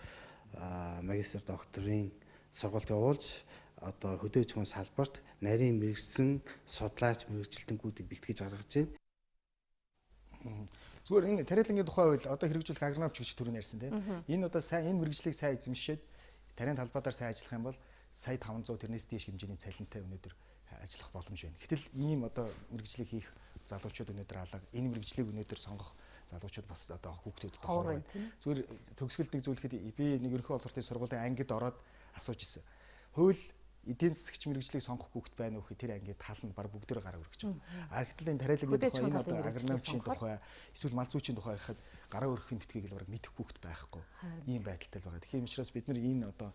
магистр докторийн сургалт явуулж одоо хөдөө аж ахуйн салбарт нарийн мэрэгсэн судлаач мэрэгчлэлтэнүүдийг бэлтгэж гаргаж байна. Зүгээр энэ тариалангийн тухай хууль одоо хэрэгжүүлэх агрономч гэж түрүүн ярьсан тийм. Энэ одоо сайн энэ мэрэгжлийг сайн эзэмшээд тариан талбайдаар сайн ажиллах юм бол сая 500 тэрнээс дээш хэмжээний цалинтай өнөөдөр ажиллах боломж байна. Гэтэл ийм одоо мэрэгжлийг хийх залуучууд өнөөдөр алга. Энэ мэрэгжлийг өнөөдөр сонгох залуучууд бас одоо хүүхдүүд ховор байна. Зүгээр төгсгөлд нэг зүйлхэд би нэг ерөнхий боловсролын сургуулийн ангид ороод асууж ирсэн. Хууль эдийн засагч мэрэгжлийг сонгох хүүхэд байна уу гэхээр тэр ангид тал нь баг бүгдөө гараа өргөж байгаа. Архитектурын тариалагын тухай энэ одоо агрономичийн тухай эсвэл мал зүйчийн тухай гэхэд гараа өргөхийн нутгийг л баг мэдэх хүүхэд байхгүй. Ийм байдалтай байгаа. Тэгэхээр учраас бид нар энэ одоо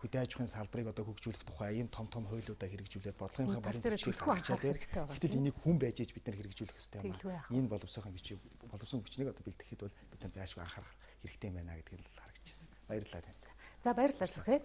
хөдөө аж ахуйн салбарыг одоо хөгжүүлэх тухай ийм том хуулиудаа хэрэгжүүлээд бодлогынхаа баримтыг гаргачаад байна. Гэтэл энийг хүн байж ээж бид нар хэрэгжүүлэх ёстой юм байна. Энэ боловсон хүчнийг одоо бэлтгэхэд бол бид нар заашгүй анхаарах хэрэгтэй байна гэдгийг л харагдаж байна. Баярлалаа танд. За баярлалаа Сүхэ.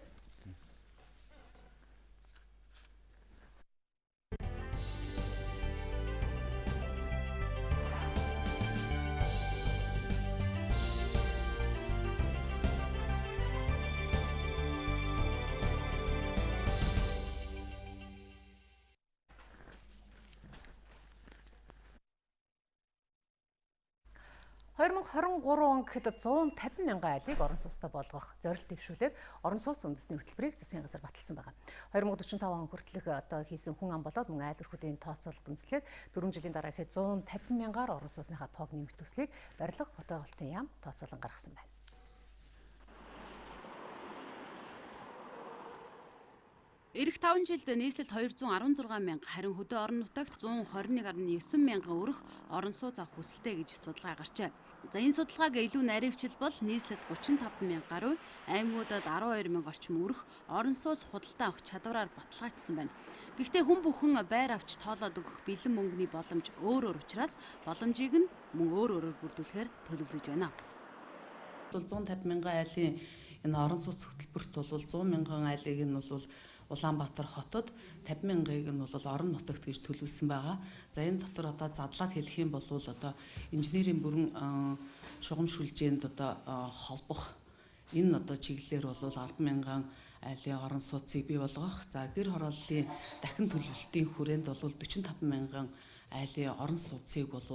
2023 он гэхэд 150 мянган айлыг орон сууцтай болгох зорилт дэвшүүлээд орон сууц үндэсний хөтөлбөрийг засгийн газар баталсан байна. 2045 он хүртэлх одоо хийсэн хүн ам болоод мөн айл өрхүүдийн тооцоололт үндэслээд 4 жилийн дараа ихэд 150 мянгаар орон сууцныхаа тоог нэмэх төслийг барилга хотоолтын яам тооцоолон гаргасан байна. Ирэх 5 жилд нийслэлд 216 мянга, харин хөдөө орон нутагт 121.9 мянган өрх орон сууц авах хүсэлтэй гэж судалгаа гарчээ. За энэ судалгааг илүү наривчил бол нийслэлд 35 мянга гаруй, аймагуудад 12 мянга орчим өрх орон сууц худалдан авах чадвараар баталгаажсан байна. Гэхдээ хүн бүхэн байр авч тоолоод өгөх бэлэн мөнгөний боломж өөр учраас боломжийг нь мөн өөрөөр бүрдүүлэхээр төлөвлөж байна. 150 мянган айлын энэ орон сууц хөтөлбөрт бол 100 мянган айлыг нь бол Улаанбаатар хотод 50 мянгаыг нь бол орон нутагт гэж төлөвлөсөн байгаа. За энэ дотор одоо задлаад хэлэх юм бол одоо инженерийн бүрэн шугамшүүлжээнд одоо холбох энэ одоо чиглэлээр бол 10 мянган айлын орон сууцыг бий болгох. За гэр хорооллын дахин төлөвлөлтийн хүрээнд бол 45 мянган айлын орон сууцыг бол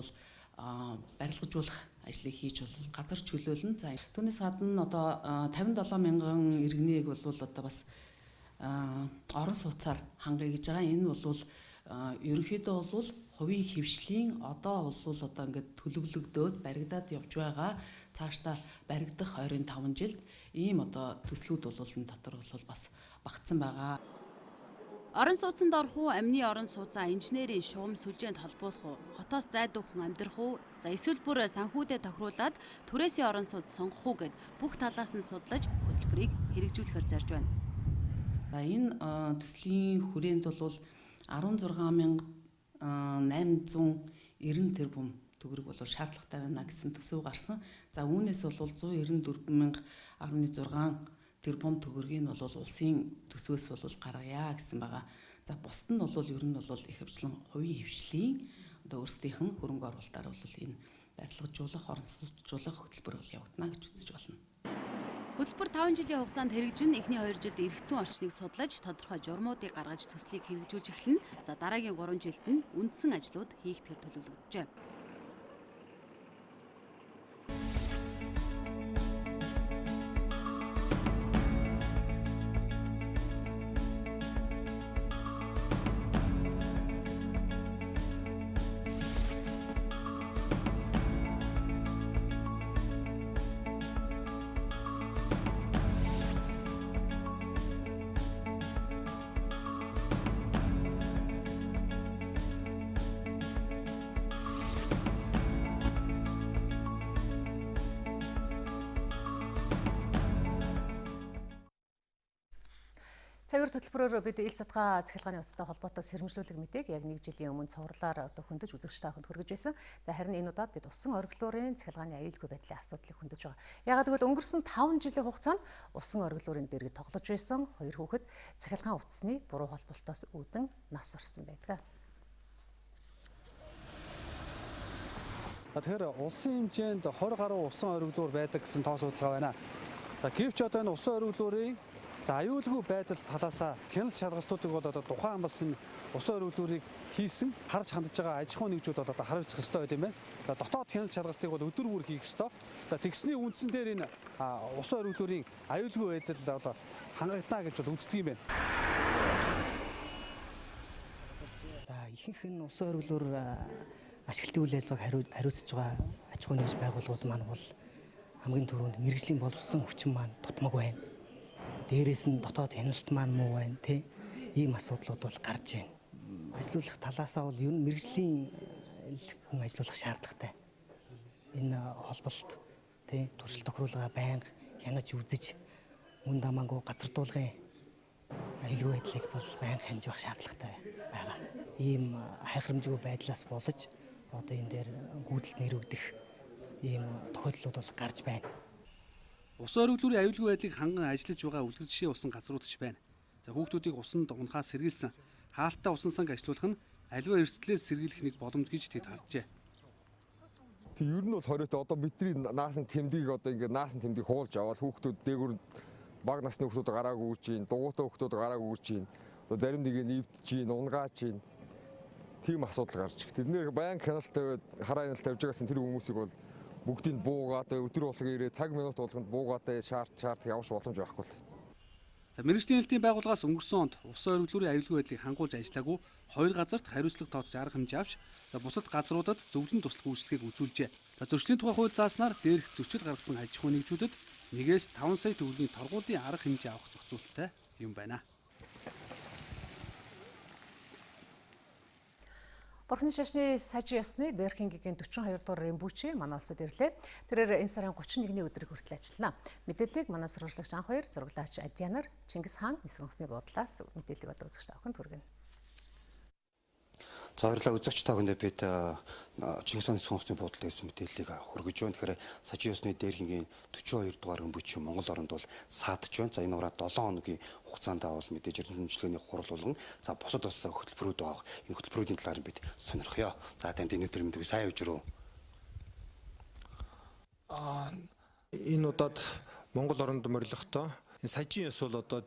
барилгажуулах ажлыг хийж бол газар чөлөөлнө. За түүнээс гадна одоо 57 мянган иргэнийг бол одоо бас орон сууцаар хангая гэж байгаа. Энэ бол ерөнхийдөө бол хувийн хвшлийн одоо ингээд төлөвлөгдөөд баригдаад явж байгаа. Цаашдаа баригдах 25 жилд ийм одоо төслүүд бол энэ дотор бол бас багтсан байгаа. Орон сууцанд орох уу, амны орон сууцаа инженерийн шугам сүлжээнд холбуулах уу, хотоос зайд хүн амьдрах уу, за эсвэл бүр санхүүдэд тохируулаад түрээсийн орон сууц сонгох уу гэд бүх талаас нь судлаж хөтөлбөрийг хэрэгжүүлэхээр зарж байна. За энэ төслийн хүрээнд бол 16,890 тэрбум төгрөг бол шаардлагатай байна гэсэн төсөв гарсан. За үүнээс бол 194,6 тэрбум төгрөгийг нь бол улсын төсвөөс бол гаргая гэсэн байгаа. За бусд нь бол ер нь бол их хвчлэн хувийн хвшлийн одоо өөрсдийнх нь хөрөнгө оруулалтаар бол энэ барилгажуулах, орон сууцжуулах хөтөлбөр бол явагдана гэж үзэж байна. Хөтөлбөр 5 жилийн хугацаанд хэрэгжин эхний 2 жилд эргэцэн орчныг судлаж тодорхой журмуудыг гаргаж төслийг хэрэгжүүлж эхэлнэ. За дараагийн 3 жилд нь үндсэн ажлууд хийгдэхээр төлөвлөгдөжээ. Цагийн хөтөлбөрөөр бид ил задгаа цахилгааны утастай холбоотой сэрэмжлүүлэг мэдээг яг 1 жилийн өмнө цувралаар одоо хөндөж үзэгч та бүхэнд хүргэж байсан. Харин энэ удаад бид усан оргилуурын цахилгааны аюулгүй байдлын асуудлыг хөндөж байгаа. Яагаад гэвэл өнгөрсөн 5 жилийн хугацаанд усан оргилуурын дэргэд тоглож байсан 2 хүүхэд цахилгаан утасны буруу холболтоос үүдэн нас орсон байдаг. Тэгэхээр улсын хэмжээнд 20 гаруй усан оргилуур байдаг гэсэн тоо судалгаа байна. За гэвч одоо энэ усан оргилуурын аюулгүй байдал талаасаа хяналт шалгалтуудыг бол одоо тухайн бас энэ усан оргилуурыг хийсэн харж хандж байгаа аж ахуйн нэгжүүд бол одоо хариуцах ёстой байт юм байна. За дотоод хяналт шалгалтыг бол өдөр бүр хийх ёстой. За тэгсний үндсэн дээр энэ усан оргилуурын аюулгүй байдал бол хангагдана гэж бол үздэг юм байна. За ихэнх нь усан оргилуур ашиглалтын үйл ажиллагааг хариуцж байгаа аж ахуйн нэгж байгууллагууд маань бол хамгийн түрүүнд мэргэжлийн боловсон хүчин маань дутмаг байна. Дээрээс нь дотоод хяналт маань муу байна тий. Ийм асуудлууд бол гарч байна. Ажилуулах талаасаа бол ер нь мэргэжлийн хүн ажилуулах шаардлагатай. Энэ холболт тий туршилт тохируулга байнга хянаж үзэж мөн дамаагүй газар дуулгын аюулгүй байдлыг бол байнга хянж явах шаардлагатай байгаа. Ийм хайхрамжгүй байдлаас болж одоо энэ дээр гүйдэлд нэрвэгдэх ийм тохиолдлууд бол гарч байна. Усан оргилуурын аюулгүй байдлыг ханган ажиллаж байгаа үлгэр жишээ усан газрууд ч байна. За хүүхдүүдийг усанд унахаас сэргийлсэн хаалттай усан санг ажилуулах нь аливаа эрсдлээс сэргийлэх нэг боломж гэж тэд харжээ. Тэг ер нь бол хориотой одоо бидний наасан тэмдгийг одоо ингээд наасан тэмдгийг хуулж аваад хүүхдүүд дээгүүр бага насны хүүхдүүд гараагүй үрж ийн, дугуйтай хүүхдүүд гараагүй үрж ийн. Одоо зарим нэг нь эвдэж ийн, унгааж ийн. Тийм асуудал гарч. Тэднэр баян хяналт тавиад хараа хяналт тавьж байгаас тэр хүмүүсийг бол бүгдийг буугаад өдөр болгон ирээ цаг минут болгонд буугаад шаарт явах боломж байхгүй л. За мэргэжлийн хэлтийн байгууллагаас өнгөрсөн онд усан оргилуурын аюулгүй байдлыг хангуулж ажиллаагүй 2 газарт хариуцлага тооцож арга хэмжээ авч бусад газруудад зөвлөн туслах үйлчлэгийг үзүүлжээ. За зөрчлийн тухай хууль зааснаар дээрх зөрчил гаргасан аж ахуйн нэгжүүдэд 1-ээс 5 сая төгрөгийн торгуулийн арга хэмжээ авах зохицуулттай юм байна. Бурхны шашны сажийн ёсны дээрхийн гигийн 42 дугаар рембүүчи манай улсад ирлээ. Тэрээр энэ сарын 31-ний өдрийг хүртэл ажиллана. Мэдээллийг манай сурвалжлагч анх хоёр зураглаач Адианаар Чингис хаан нисэх онцны буудлаас мэдээллийг одоо үзэгч таахын түргэнэ. За баярлалаа үзэгч та бүхэнд бид Чингис хааны нисэх онцны буудлын гэсэн мэдээллийг хүргэж байна. Тэгэхээр сажийн ёсны дээрхийн 42 дугаар рембүүчи Монгол оронд бол саадж байна. За энэ ураа 7 хоногийн хугацаанд бол мэдээж эрдэмтдийн хурал болгон за бусад улс хөтөлбөрүүд байгаа. Энэ хөтөлбөрүүдийн талаар бид сонирхъё. За танд энэ өдөр мэдээ сайн явж ирүү. Энэ удаад Монгол оронд морилготой энэ сажийн ёс бол одоо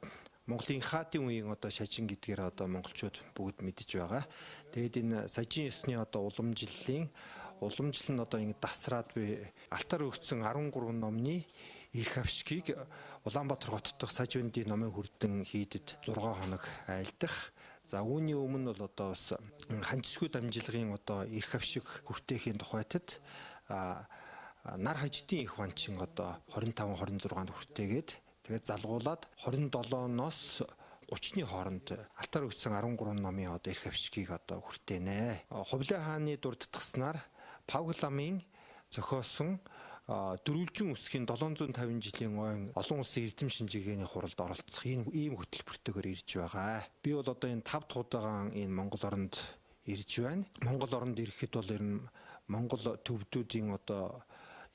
Монголын хаатын үеийн одоо шашин гэдгээр одоо монголчууд бүгд мэдж байгаа. Тэгээд энэ сажийн ёсны одоо уламжлал нь одоо ингэ дасраад би алтар өгсөн 13 номны эрх авшгийг Улаанбаатар хот дахь саж бандийн номын хүрдэн хийдэд 6 хоног айлдах. За үүний өмнө бол одоо бас ханцшгүй дамжлагын одоо эрх авшиг хүртээхийн тухайтад нар хажидын их банчин одоо 25-26-нд хүртээгээд тэгээд залгуулад 27-ноос 30-ны хооронд алтар өгсөн 13 номын одоо эрх авшгийг одоо хүртээнэ. Хувлын хааны дурдтгаснаар Павгламын зохиосон дөрвөлжин үсгийн 750 жилийн ойн олон улсын эрдэм шинжилгээний хуралд оролцох ийм хөтөлбөртэйгээр ирж байгаа. Би бол одоо энэ 5 дахь удаан энэ Монгол оронд ирж байна. Монгол оронд ирэхэд бол ер нь Монгол төвдүүдийн одоо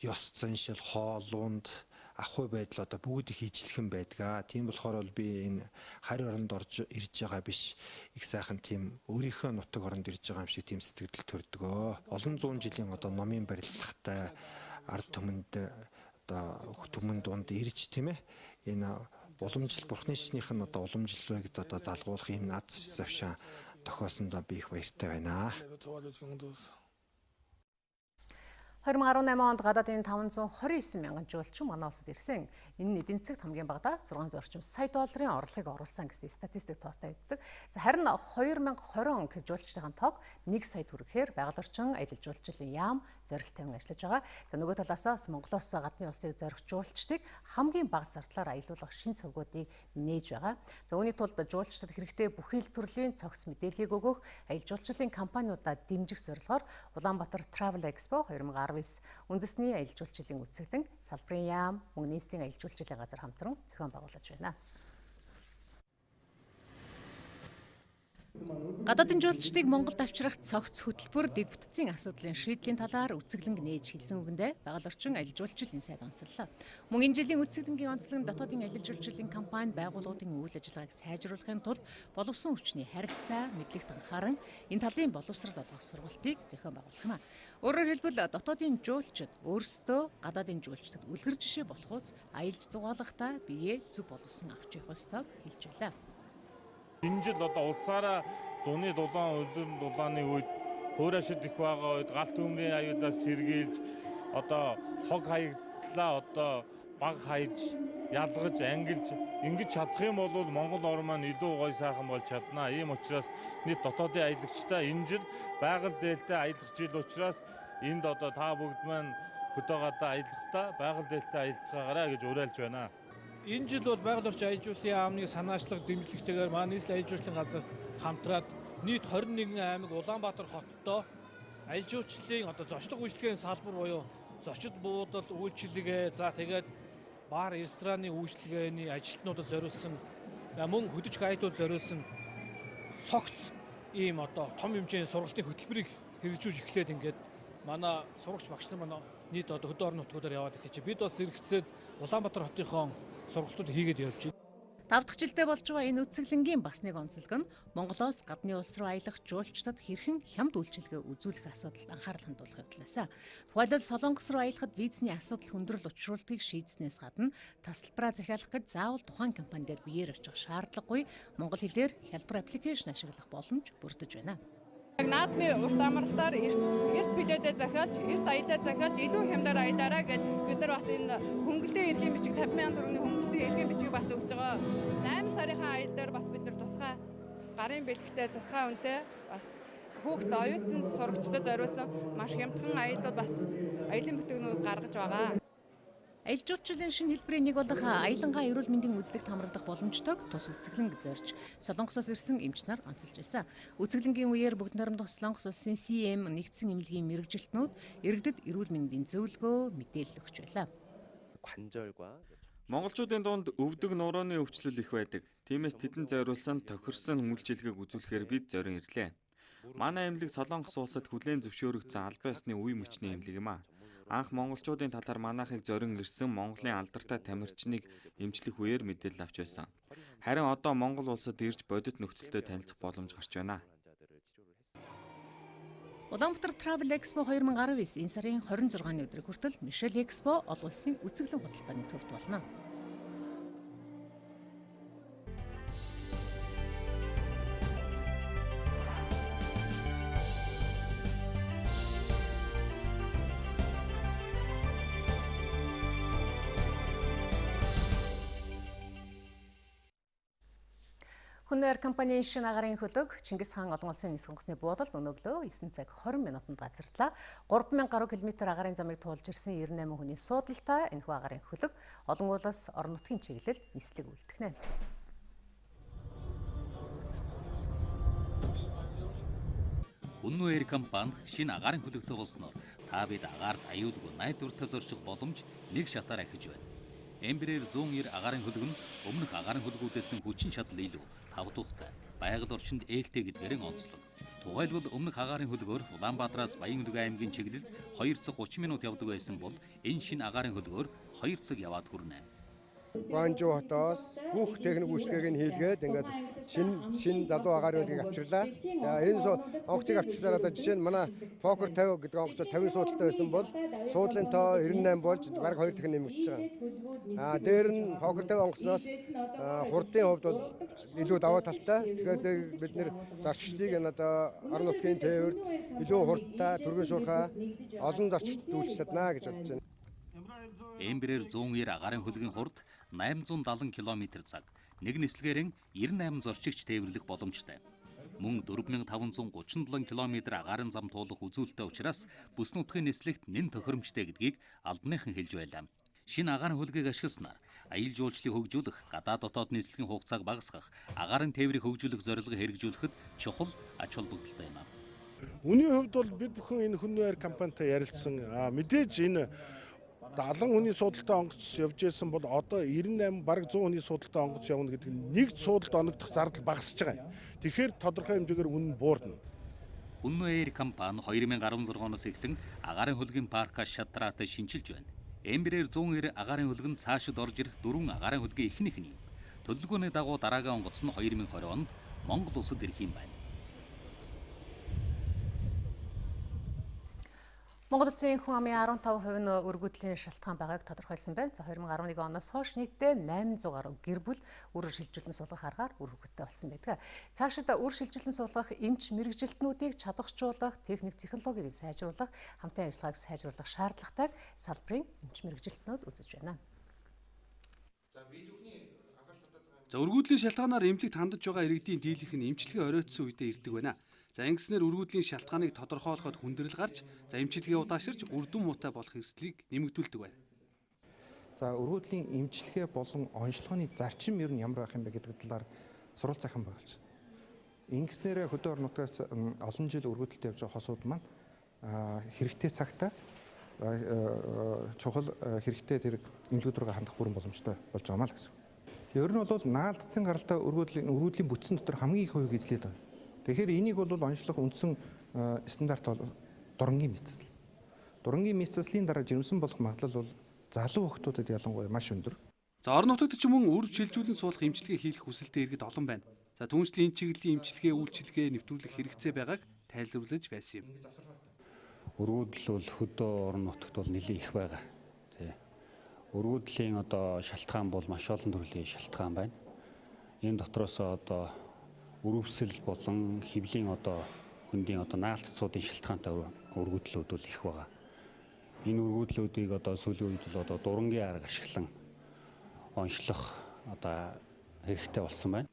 ёс заншил, хоолунд ахгүй байдал одоо бүгд их ижлэхэн байдгаа. Тийм болохоор бол би энэ харь оронд орж ирж байгаа биш. Их сайхан тийм өөрийнхөө нутаг оронд ирж байгаа юм шиг тийм сэтгэл төрдгөө. Олон зуун жилийн одоо номын барилгатай ард түмэнд одоо түмэн дунд ирж тийм ээ. Энэ уламжлал бурхны шишнийх нь одоо уламжлалыг одоо залгуулах юм наад завшаа тохиосондоо би их баяртай байна. 2018 онд гадаадын 529 мянган жуулчин манай улсад ирсэн. Энэ нь эдийн засагт хамгийн багадаа 600 орчим сая долларын орлогыг оруулсан гэсэн статистик тооцоо өгдөг. За харин 2020 он жуулчдын тоог 1 сая төгрөгөөр байгаль орчин аялал жуулчлалын яам зорилт тавин ажиллаж байгаа. За нөгөө талаас бас Монголоос гадны улсыг зорих жуулчдыг хамгийн бага зардлаар аялуулах шин сувгуудыг нээж байгаа. За үүний тулд жуулчдад хэрэгтэй бүхий л төрлийн цогц мэдээллийг өгөх аялал жуулчлалын компаниудаа дэмжих зорилгоор Улаанбаатар Travel Expo 2019 үндэсний аялал жуулчлалын үзэгдэн салбарын яам мөн нийслэлийн аялал жуулчлалын газар хамтран зохион байгуулж байна. Гадаадын жуулчдыг Монголд авчрах цогц хөтөлбөр дэд бүтцийн асуудлын шийдлийн талаар үцэглэнг нээж хэлсэн үгэндээ байгаль орчин аялал жуулчлалын сайд онцллоо. Мөн энэ жилийн үцэглэнгийн онцлог нь дотоодын аялал жуулчлалын компани байгууллагын үйл ажиллагааг сайжруулахын тулд боловсон хүчний харилцаа мэдлэгт анхааран энэ талын боловсрал олгох сургалтыг зохион байгуулах юм. Өөрөөр хэлбэл дотоодын жуулчид өөрсдөө гадаадын жуулчдад үлгэр жишээ болох үз аялж зугаалгахдаа биеэ зөв боловсон авч явах ёстойг хэлж байлаа. Энэ жил одоо улсаараа зуны дулаан улиран дулааны үед хуурашид их байгаа үед галт төмрийн аюулаас сэргийлж одоо хог хаягдлаа одоо баг хайж ялгаж ангилж ингэж чадах юм бол Монгол орн маань илүү гоё сайхан болж чаднаа. Ийм учраас нийт дотоодын аялагчтай энэ жил байгаль дээлтэй аялах жил учраас энд одоо та бүгд маань хөдөөгөөдөө аялахдаа байгаль дээлтэй аялцгаагаараа гэж уриалж байна. Энэ жил бол байгаль орчин аялал жуулчлалын яамны санаачлах дэмжлэгтэйгээр манай нийслэлийн аялал жуулчлалын газар хамтраад нийт 21 аймаг Улаанбаатар хоттой аялал жуулчлалын одоо зочлог үйлчлэгийн салбар буюу зочид буудал үйлчлэгээ за тэгээд бар рестораны үйлчлэгээний ажилтнуудад зориулсан мөн хөдөж гайдууд зориулсан цогц ийм одоо том хэмжээний сургалтын хөтөлбөрийг хэрэгжүүлж эхлээд ингээд манай сурагч багш нар манай нийт одоо хөдөө орон нутгуудаар яваад эхэлж бид бас зэрэгцээд Улаанбаатар хотынхон сургалтууд хийгээд явж байна. 5 дахь жилдээ болж байгаа энэ үцэглэнгийн бас нэг онцлог нь Монголоос гадны улс руу аялах жуулчдад хэрхэн хямд үйлчилгээ үзүүлэх асуудалд анхаарал хандуулах явдлаасаа. Тухайлбал Солонгос руу аялахад визний асуудал хүндрэл учруулалтыг шийдснээс гадна тасалбараа захиалах гэж заавал тухайн компани дээр биеэр очих шаардлагагүй монгол хэлээр хялбар аппликейшн ашиглах боломж бүрдэж байна. Наадмын урт амралтаар эрт билетээ захиалж, эрт аялаа захиалж илүү хямдаар аялаараа гэж бид нар бас энэ хөнгөлөлтийн эрхийн бичиг 50,000 төгрөгийн хөнгөлөлтийн эрхийн бичиг бас өгж байгаа. 8 сарынхаа аял дээр бас бид нар тусгай гарын бэлэгтэй тусгай үнэтэй бас хүүхд оюутан сурагчдад зориулсан маш хямдхан аяллууд бас аялын бүтээгнүүд гаргаж байгаа. Аялал жуулчлалын шинэ хэлбэрийн нэг болох аялангаа эрүүл мэндийн үзлэгт хамрагдах боломжтойг тус үзэсгэлэнг зорж Солонгосоос ирсэн эмч нар онцолж байсан. Үзэсгэлэнгийн үеэр бүгд найрамдах Солонгос улсын CM нэгдсэн эмнэлгийн мэрэгжилтнүүд иргэдэд эрүүл мэндийн зөвлөгөө мэдээлэл өгч байлаа. Монголчуудын дунд өвдөг нурууны өвчлөл их байдаг. Тиймээс тэдэнд зориулсан тохирсон үйлчилгээг үзүүлэхээр бид зорин ирлээ. Манай эмнэлэг Солонгос улсад хүлээн зөвшөөрөгдсөн албан ёсны үе мөчний эмнэлэг юм а. Анх монголчуудын талаар манайхыг зорин ирсэн Монголын алдартай тамирчныг эмчлэх үеэр мэдээлэл авч байсан. Харин одоо Монгол улсад ирж бодит нөхцөлтэй танилцах боломж гарч байна. Улаанбаатар Travel Expo 2019 энэ сарын 26-ны өдрийг хүртэл Мишель Expo олон улсын үзэсгэлэн худалдааны төвд болно. Хүнээр компанийн шинэ агарын хөлөг Чингис хаан олон улсын нисэх онгоцны буудалд өнөглөө 9 цаг 20 минутанд газарлаа. 3000 гаруй километр агарын замыг туулж ирсэн 98 хүний суудалтай энэхүү агарын хөлөг олон улс орон нутгийн чиглэлд нислэг үлдэхнэ. Хүнээр компани шинэ агарын хөлөгтэй болсноор та бид агаарт аюулгүй найдвартай зорчих боломж нэг шатаар ахиж байна. Эмбрээр 190 агарын хөлөг нь өмнөх агарын хөлгүүдээс хүчин чадал илүү тав тухтай, байгаль орчинд ээлтэй гэдгээрэн онцлог. Тухайлбал өмнөх агарын хөлгөөр Улаанбаатараас Баян-Дүг аймгийн чиглэлд 2 цаг 30 минут явдаг байсан бол энэ шинэ агарын хөлгөөр 2 цаг яваад хүрнэ. Гуанчжоу хотоос бүх техник үйлчилгээг нь хийлгээд ингээд шин залуу агарын хөлгийг авчирлаа. Энэ онгоцыг авчирсаар одоо жишээ нь манай Фокер 50 гэдэг онгоц 50 суудалтай байсан бол суудлын тоо 98 болж бараг 2 дахин нэмэгдэж байгаа. Дээр нь Фокер 50 онгоцноос хурдын хувьд бол илүү даваа талтай. Тэгэхээр бид нэр зарчигчдыг энэ одоо орон нутгийн тээвэрт илүү хурдтай, түргэн шуурхай олон зарчигчдад үйлчлэж чадна гэж бодож байна. Эмбрээр 190 агарын хөлгийн хурд 870 км цаг, нэг нислэгээрэн 98 зорчигч тээвэрлэх боломжтой. Мөн 4537 км агарын зам туулах үзүүлэлттэй учраас бүс нутгийн нислэгт нэн тохиромжтой гэдгийг албаныхан хэлж байлаа. Шинэ агарын хөлгийг ашигласнаар аялал жуулчлалыг хөгжүүлэх, гадаад дотоод нислэгийн хугацааг багасгах, агарын тээврийг хөгжүүлэх зорилго хэрэгжүүлэхэд чухал ач холбогдолтой юм. Үүний хувьд бол бид бүхэн энэ Хүнээр компанитай ярилцсан. Мэдээж энэ 70 хүний суудалтай онгоц явж байсан бол одоо 98 бараг 100 хүний суудалтай онгоц явна гэдэг нь нэгд суудалд оногдох зардал багасж байгаа юм. Тэгэхээр тодорхой хэмжээгээр үнэ нь буурна. Хүнээр компани 2016 оноос эхлэн агарын хөлгийн парка шатраатай шинжилж байна. Эмбрээр 190 агарын хөлг нь цаашид орж ирэх 4 агарын хөлгийн эхнийх нь юм. Төлөвлөгөөний дагуу дараагийн онгоц нь 2020 онд Монгол улсад ирэх юм байна. Монгол улсын хүн амын 15% нь өргөдлийн шалтгаан байгааг тодорхойлсон байна. За 2011 оноос хойш нийтдээ 800 гаруй гэр бүл үр шилжүүлэн суулгах аргаар үр хөвгөттэй болсон байдаг. Цаашид үр шилжүүлэн суулгах эмч мэрэгжилтнүүдийг чадваржуулах, техник технологиг сайжруулах, хамтын ажиллагааг сайжруулах шаардлагатайг салбарын эмч мэрэгжилтнүүд үзэж байна. За өргөдлийн шалтгаанаар эмнэлэгт хандаж байгаа иргэдийн дийлэнх нь эмчилгээ оройтсон үедээ ирдэг байна. За ингэснээр өргөдлийн шалтгааныг тодорхойлоход хүндрэл гарч, за эмчилгээ удааширч үрдүн муутай болох эрсдлийг нэмэгдүүлдэг байна. За өргөдлийн эмчилгээ болон онцлогооны зарчим ер нь ямар байх юм бэ гэдэг талаар сурвалж захин байгуулж. Ингэснээр хөдөө орон нутгаас олон жил өргөдөлтөд явж байгаа хосууд маань хэрэгтэй цагтаа чухал хэрэгтэй тэр эмнэлгүүд рүү хандах бүрэн боломжтой болж байгаа маа л гэсэн. Ер нь бол наалдсан гаралтай өргөдлийн бүтцэн дотор хамгийн их хувийг эзлээд байна. Тэгэхээр энийг бол онцлох үндсэн стандарт бол дурангийн мэс заслал. Дурангийн мэс заслын дараа жирэмсэн болох магадлал бол залуу хүүхдүүдэд ялангуяа маш өндөр. За орон нутагт ч мөн үр шилжүүлэн суулгах эмчилгээ хийх хүсэлтэй иргэд олон байна. За түүнчлэн энэ чиглэлийн эмчилгээ үйлчилгээ нэвтрүүлэх хэрэгцээ байгааг тайлбарлаж байсан юм. Өргөдөл бол хөдөө орон нутагт бол нэлээд их байгаа. Тэ. Өргөдлийн одоо шалтгаан бол маш олон төрлийн шалтгаан байна. Энэ дотроос одоо өрөвсөл болон хөвлийн одоо хүндийн одоо наалтцуудын шалтгаантай өргөдлүүд бол их байгаа. Энэ өргөдлүүдийг одоо сүүлийн үед бол одоо дурангийн арга ашиглан онцлох одоо хэрэгтэй болсон байна.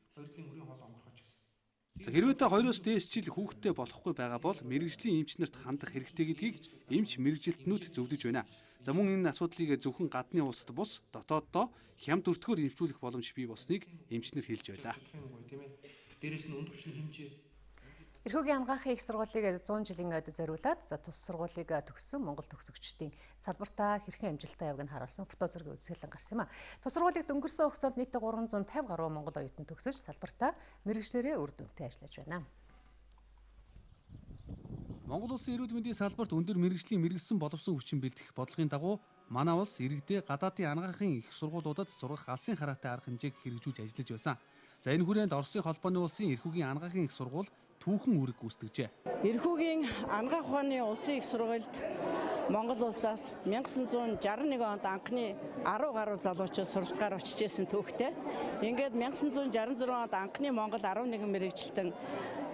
Хэрвээ та 2-оос дээш жил хүүхэдтэй болохгүй байгаа бол мэрэгжлийн эмч нарт хандах хэрэгтэй гэдгийг эмч мэрэгжилтнүүд зөвлөж байна. За мөн энэ асуудлыг зөвхөн гадны улсад бус дотооддоо хямд өртгөөр эмчүүлэх боломж бий болсныг эмчнэр хэлж байлаа. Дээрээс нь үнд хүчний хэмжээ. Эрхүүгийн ангаахын их сургуулийг 100 жилийн ойд зориулаад тус сургуулийг төгссөн Монгол төгсөгчдийн салбартаа хэрхэн амжилттай явгыг харуулсан фото зургийн үзүүлэлт гарсан юм а. Тус сургуулийг өнгөрсөн хугацаанд нийтдээ 350 гаруй монгол оюутан төгсөж салбартаа мэргэжлэрээ үр дүнтэй ажиллаж байна. Монгол улсын эрүүл мэндийн салбарт өндөр мэргэжлийн мэргэжсэн боловсон хүчин бэлтгэх бодлогын дагуу манай улс иргэдээ гадаадын ангаахын их сургуулиудад сургах алсын хараатай арга хэмжээг хэрэгжүүлж ажиллаж байсан. За энэ хүрээнд Оросын холбооны улсын эрхүүгийн ангаахын их сургууль түүхэн үүрэг гүйцэтгэжээ. Эрхүүгийн ангаах ухааны улсын их сургуульд Монгол улсаас 1961 онд анхны 10 гаруй залуучууд суралцгаар очиж исэн түүхтэй. Ингээд 1966 онд анхны Монгол 11 мэрэгчлэн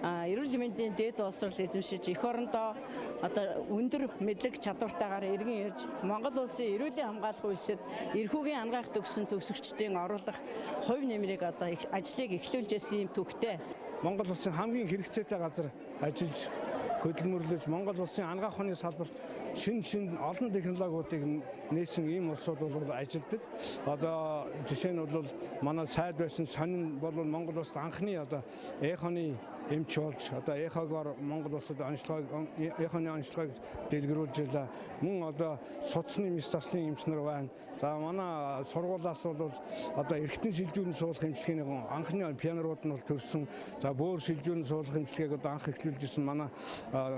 эрүүл мэндийн дээд боловсрол эзэмшиж эх орондоо одоо өндөр мэдлэг чадвартайгаар иргэн ирж Монгол улсын эрүүлийн хамгаалах үйлсэд эрхүүгийн ангаах төгссөн төгсөгчдийн оруулах хувь нэмрийг одоо ажлыг эхлүүлж исэн юм түүхтэй. Монгол улсын хамгийн хэрэгцээтэй газар ажиллаж хөдөлмөрлөж Монгол улсын ангаах ухааны салбарт шин олон технологиудыг нээсэн ийм улсууд бол ажилдаг. Одоо жишээ нь бол манай сайд байсан сонин бол Монгол улсад анхны одоо эхоны эмч болж одоо эхогоор Монгол улсад эхоны онцлогыг дэлгэрүүлж байлаа. Мөн одоо судасны мэс заслын эмч нар байна. За манай сургуулиас бол одоо эргэтэн шилжүүлэн суулгах эмчилгээний анхны пионерууд нь бол төрсөн. За бөөр шилжүүлэн суулгах эмчилгээг одоо анх эхлүүлж ирсэн манай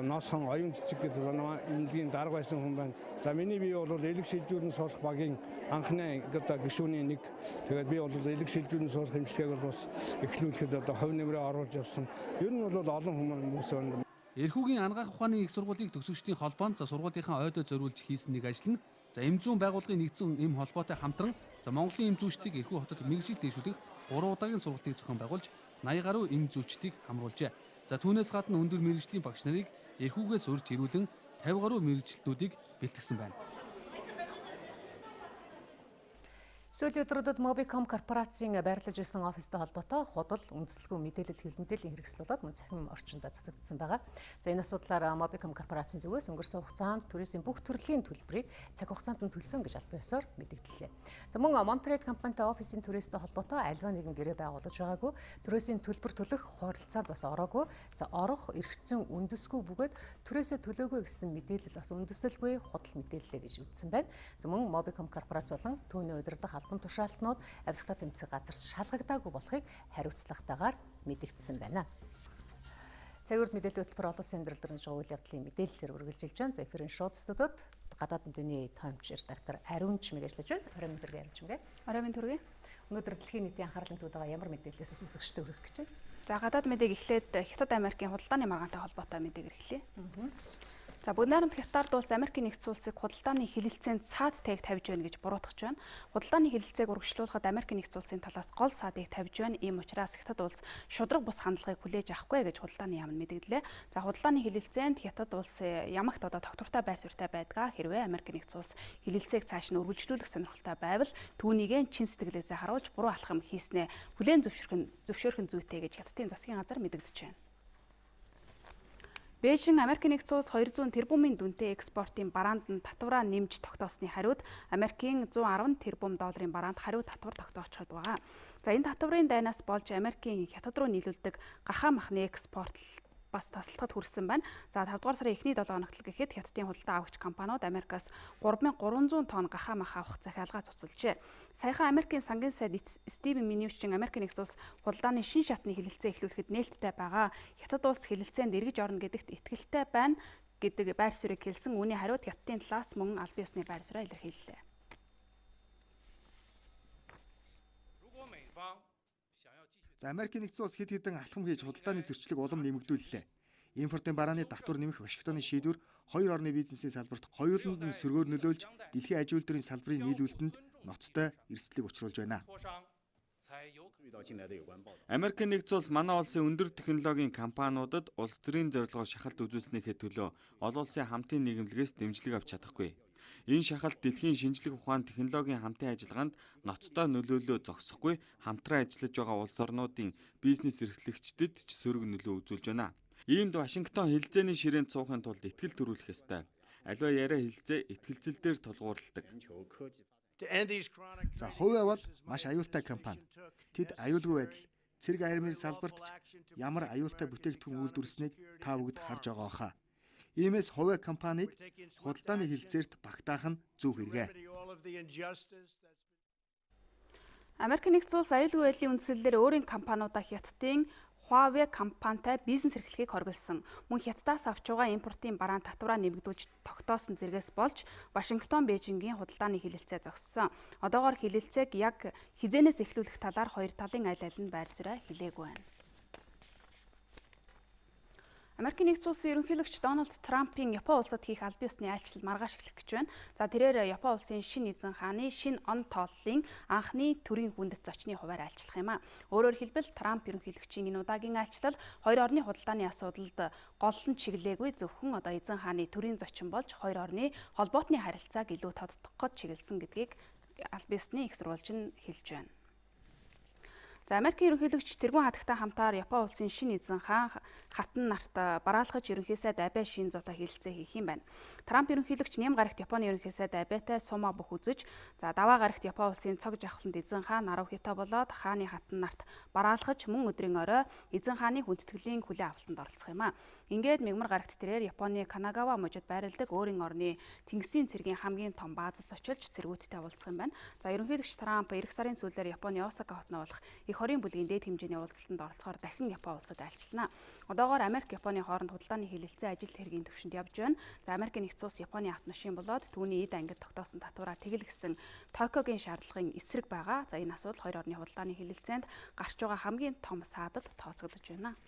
ноосхон оюун цэцэг гэдэг манай эмнэлгийн дарга байсан хүн байна. За миний бие бол элэг шилжүүлэн суулгах багийн анхны одоо гишүүний нэг. Тэгээд би бол элэг шилжүүлэн суулгах эмчилгээг бол бас эхлүүлэхэд одоо хувь нэмрээ оруулж явсан. Ер нь бол олон хүмүүс байна. Эрхүүгийн ангаах ухааны их сургуулийн төгсөгчдийн холбоонд сургуулийнхаа ойдоо зориулж хийсэн нэг ажил нь эмзүүн байгууллагын нэгдсэн эм холбоотой хамтран Монголын эмзүүчдийг эрхүү хотод мэргэжилт дэвшүүлэх 3 удаагийн сургалтыг зохион байгуулж 80 гаруй эмзүүчдийг хамруулжээ. За түүнээс гадна өндөр мэргэжлийн багш нарыг эрхүүгээс урьж ирүүлэн 50 гаруй мэргэжилтнүүдийг бэлтгэсэн байна. Сүүлийн өдрүүдэд Mobicom корпорацийн байрлаж ирсэн офистой холбоотой худал, үндэслэгүй мэдээлэл хэвлэл мэдээллийн хэрэгслүүд мөн цахим орчинд цацагдсан байгаа. За энэ асуудлаар Mobicom корпорацийн зүгээс өнгөрсөн хугацаанд туризмын бүх төрлийн төлбөрийг цаг хугацаанд нь төлсөн гэж албан ёсоор мэдэгдлээ. За мөн МUN-РТ компанитай офисын түрээстэй холбоотой альва нэгэн гэрээ байгуулж байгаагүй, түрээсийн төлбөр төлөх хуралцаанд бас ороогүй. За орох, эргэцэн үндэсгүй бөгөөд түрээсээ төлөөгүй гэсэн мэдээлэл бас үндэслэлгүй худал мэдээллээ гэж үзсэн байна. За мөн Mobicom корпорац болон түүний удирдах албан тушаалтнууд авилгата тэмцэх газар шалгагдаагүй болохыг хариуцлагатайгаар мэдэгдсэн байна. Цагийн мэдээллийн хөтөлбөр олон улсын амьдрал дөрвөн үйл явдлын мэдээллээр үргэлжилж байна. За эфирийн шууд студиуд гадаад мэдээний томч редактор Ариунч мэргэжлэж байна. Орой мэнд төргий Ариунч мэрэг. Орой мэнд төргий. Өнөөдөр дэлхийн нийтийн анхаарлын төвд байгаа ямар мэдээллээс үзэгчтэй өргөх гэж байна? За гадаад мэдээг эхлээд Хятад Америкийн худалдааны маргаантай холбоотой мэдээг эхлэе. За бүгд найрамд Хятад улс Америкийн нэгдсэн улсыг худалдааны хилэлцээнд саад тайг тавьж байна гэж буруутгаж байна. Худалдааны хилэлцээг урагшлуулахад Америкийн нэгдсэн улсын талаас гол саадыг тавьж байна. Ийм учраас Хятад улс шудраг бус хандлагыг хүлээж авахгүй гэж худалдааны яам нь мэдэгдлээ. За худалдааны хилэлцээнд Хятад улс ямагт одоо тогтвортой байр суурьтай байдгаа хэрвээ Америкийн нэгдсэн улс хилэлцээг цааш нь үргэлжлүүлэх сонирхолтой байвал түүнийг чин сэтгэлээсээ харуулж буруу алхам хийснээ хүлээн зөвшөөрөх зүйтэй гэж Хятадын засгийн газар мэдэгдэж байна. Бээжин Америкийн нэгдсэн улс 200 тэрбумын дүнтэй экспортын бараанд нь татвараа нэмж тогтоосны хариуд Америкийн 110 тэрбум долларын бараанд хариу татвар тогтоочод байгаа. За энэ татварын дайнаас болж Америкийн Хятад руу нийлүүлдэг гахаа махны экспорт бас тасалдахад хүрсэн байна. За 5 дугаар сарын эхний 7 хоногт гэхэд Хятадын худалдаа авагч компаниуд Америкаас 3300 тонн гахаа мах авах захиалгаа цуцалжээ. Саяхан Америкийн сангийн сайд Стивен Миньюшчин Америкийн нэгдсэн улс худалдааны шин шатны хилэлцээ эхлүүлэхэд нээлттэй байгаа. Хятад улс хилэлцээнд эргэж орно гэдэгт итгэлтэй байна гэдэг байр суурийг хэлсэн. Үүний хариуд Хятадын талаас мөн албан ёсны байр сууриа илэрхийллээ. За Америкийн нэгдсэн улс хэд хэдэн алхам хийж худалдааны зөрчлөг улам нэмэгдүүллээ. Импортын барааны татвар нэмэх Вашингтоны шийдвэр хоёр орны бизнесийн салбарт хоёуланд нь сөргөөр нөлөөлж дэлхийн аж үйлдвэрийн салбарын нийлүүлэлтэнд ноцтой эрсдлийг учруулж байна. Америкийн нэгдсэн улс манай улсын өндөр технологийн компаниудад улс төрийн зорилгоор шахалт үзүүлснийхээ төлөө олон улсын хамтын нийгэмлэгээс дэмжлэг авч чадахгүй. Энэ шахалт дэлхийн шинжлэх ухаан технологийн хамтын ажиллагаанд ноцтой нөлөөлөө зогсохгүй хамтран ажиллаж байгаа улс орнуудын бизнес эрхлэгчдэд ч сөрөг нөлөө үзүүлж байна. Иймд Вашингтон хэлэлцээний ширээнд суухын тулд ихтгэл төрүүлэх ёстой. Аливаа яриа хэлэлцээ ихтгэлцэл дээр тулгуурладаг. За хувиа бол маш аюултай компани. Тэд аюулгүй байдал, цэрэг армийн салбарт ямар аюултай бүтээгдэхүүн үйлдвэрлэснийг та бүгд харж байгаа хаа. Иймээс хувиа компаниг худалдааны хэлэлцээрт багтаах нь зөв хэрэгэ. Америкийн нэгдсэн улс аюулгүй байдлын үндслэлээр өөрийн компаниудаа Хятадын Huawei компанитай бизнес эрхлэгийг хоригдсан. Мөн Хятадаас авч байгаа импортын бараан татвараа нэмэгдүүлж тогтоосон зэрэгс болж Вашингтон, Бээжингийн худалдааны хэлэлцээ зогссон. Одоогоор хэлэлцээг яг хизээнээс эхлүүлэх талаар хоёр талын аль аль нь байр суурь хэлээгүй байна. Америкийн нэгдсэн улсын ерөнхийлөгч Дональд Трампын Япон улсад хийх албан ёсны айлчлал маргааш эхлэх гэж байна. За тэрээр Япон улсын шинэ эзэн хааны шинэ он тооллын анхны төрийн хүндэт зочны хуваар айлчлах юм а. Өөрөөр хэлбэл Трамп ерөнхийлөгчийн энэ удаагийн айлчлал хоёр орны худалдааны асуудалд гол нь чиглэлээгүй зөвхөн эзэн хааны төрийн зочин болж хоёр орны холбоотны харилцааг илүү тодтогоход чиглэсэн гэдгийг албан ёсны их сурвалж нь хэлж байна. За Америкийн ерөнхийлөгч тэргүүн хатагтай хамтаар Япон улсын шинэ эзэн хаан хатан нарт бараалхаж ерөнхий сайд Абе шин зута хэлэлцээ хийх юм байна. Трамп ерөнхийлөгч нэм гарагт Японы ерөнхий сайд Абетай суума бүх үзэж, за даваа гарагт Япон улсын цог жавхланд эзэн хаан Нарухито болоод хааны хатан нарт бараалхаж мөн өдрийн орой эзэн хааны хүндэтгэлийн хүлээн авалтанд оролцох юм а. Ингээд мягмар гарагт тэрээр Японы Канагава мужид байрладаг өөрийн орны тэнгисийн цэргийн хамгийн том баазад зочилж цэргүүдтэй уулзах юм байна. За ерөнхийлөгч Трамп эх сарын сүүлээр Японы Осака хотноо болох их хорийн бүлгийн дээд хэмжээний уулзалтанд оролцохоор дахин Япон улсад айлчлана. Одоогоор Америк, Японы хооронд худалдааны хэлэлцээ ажил хэргийн төвшөнд явж байна. За Америкийн нэгдсэн улс Японы автомашин болоод түүний эд ангид тогтоосон татвараа тэгэлгэсэн Токиогийн шаардлагын эсрэг байгаа. За энэ асуудал хоёр орны худалдааны хэлэлцээнд гарч байгаа хамгийн том саадад тооцогдож байна.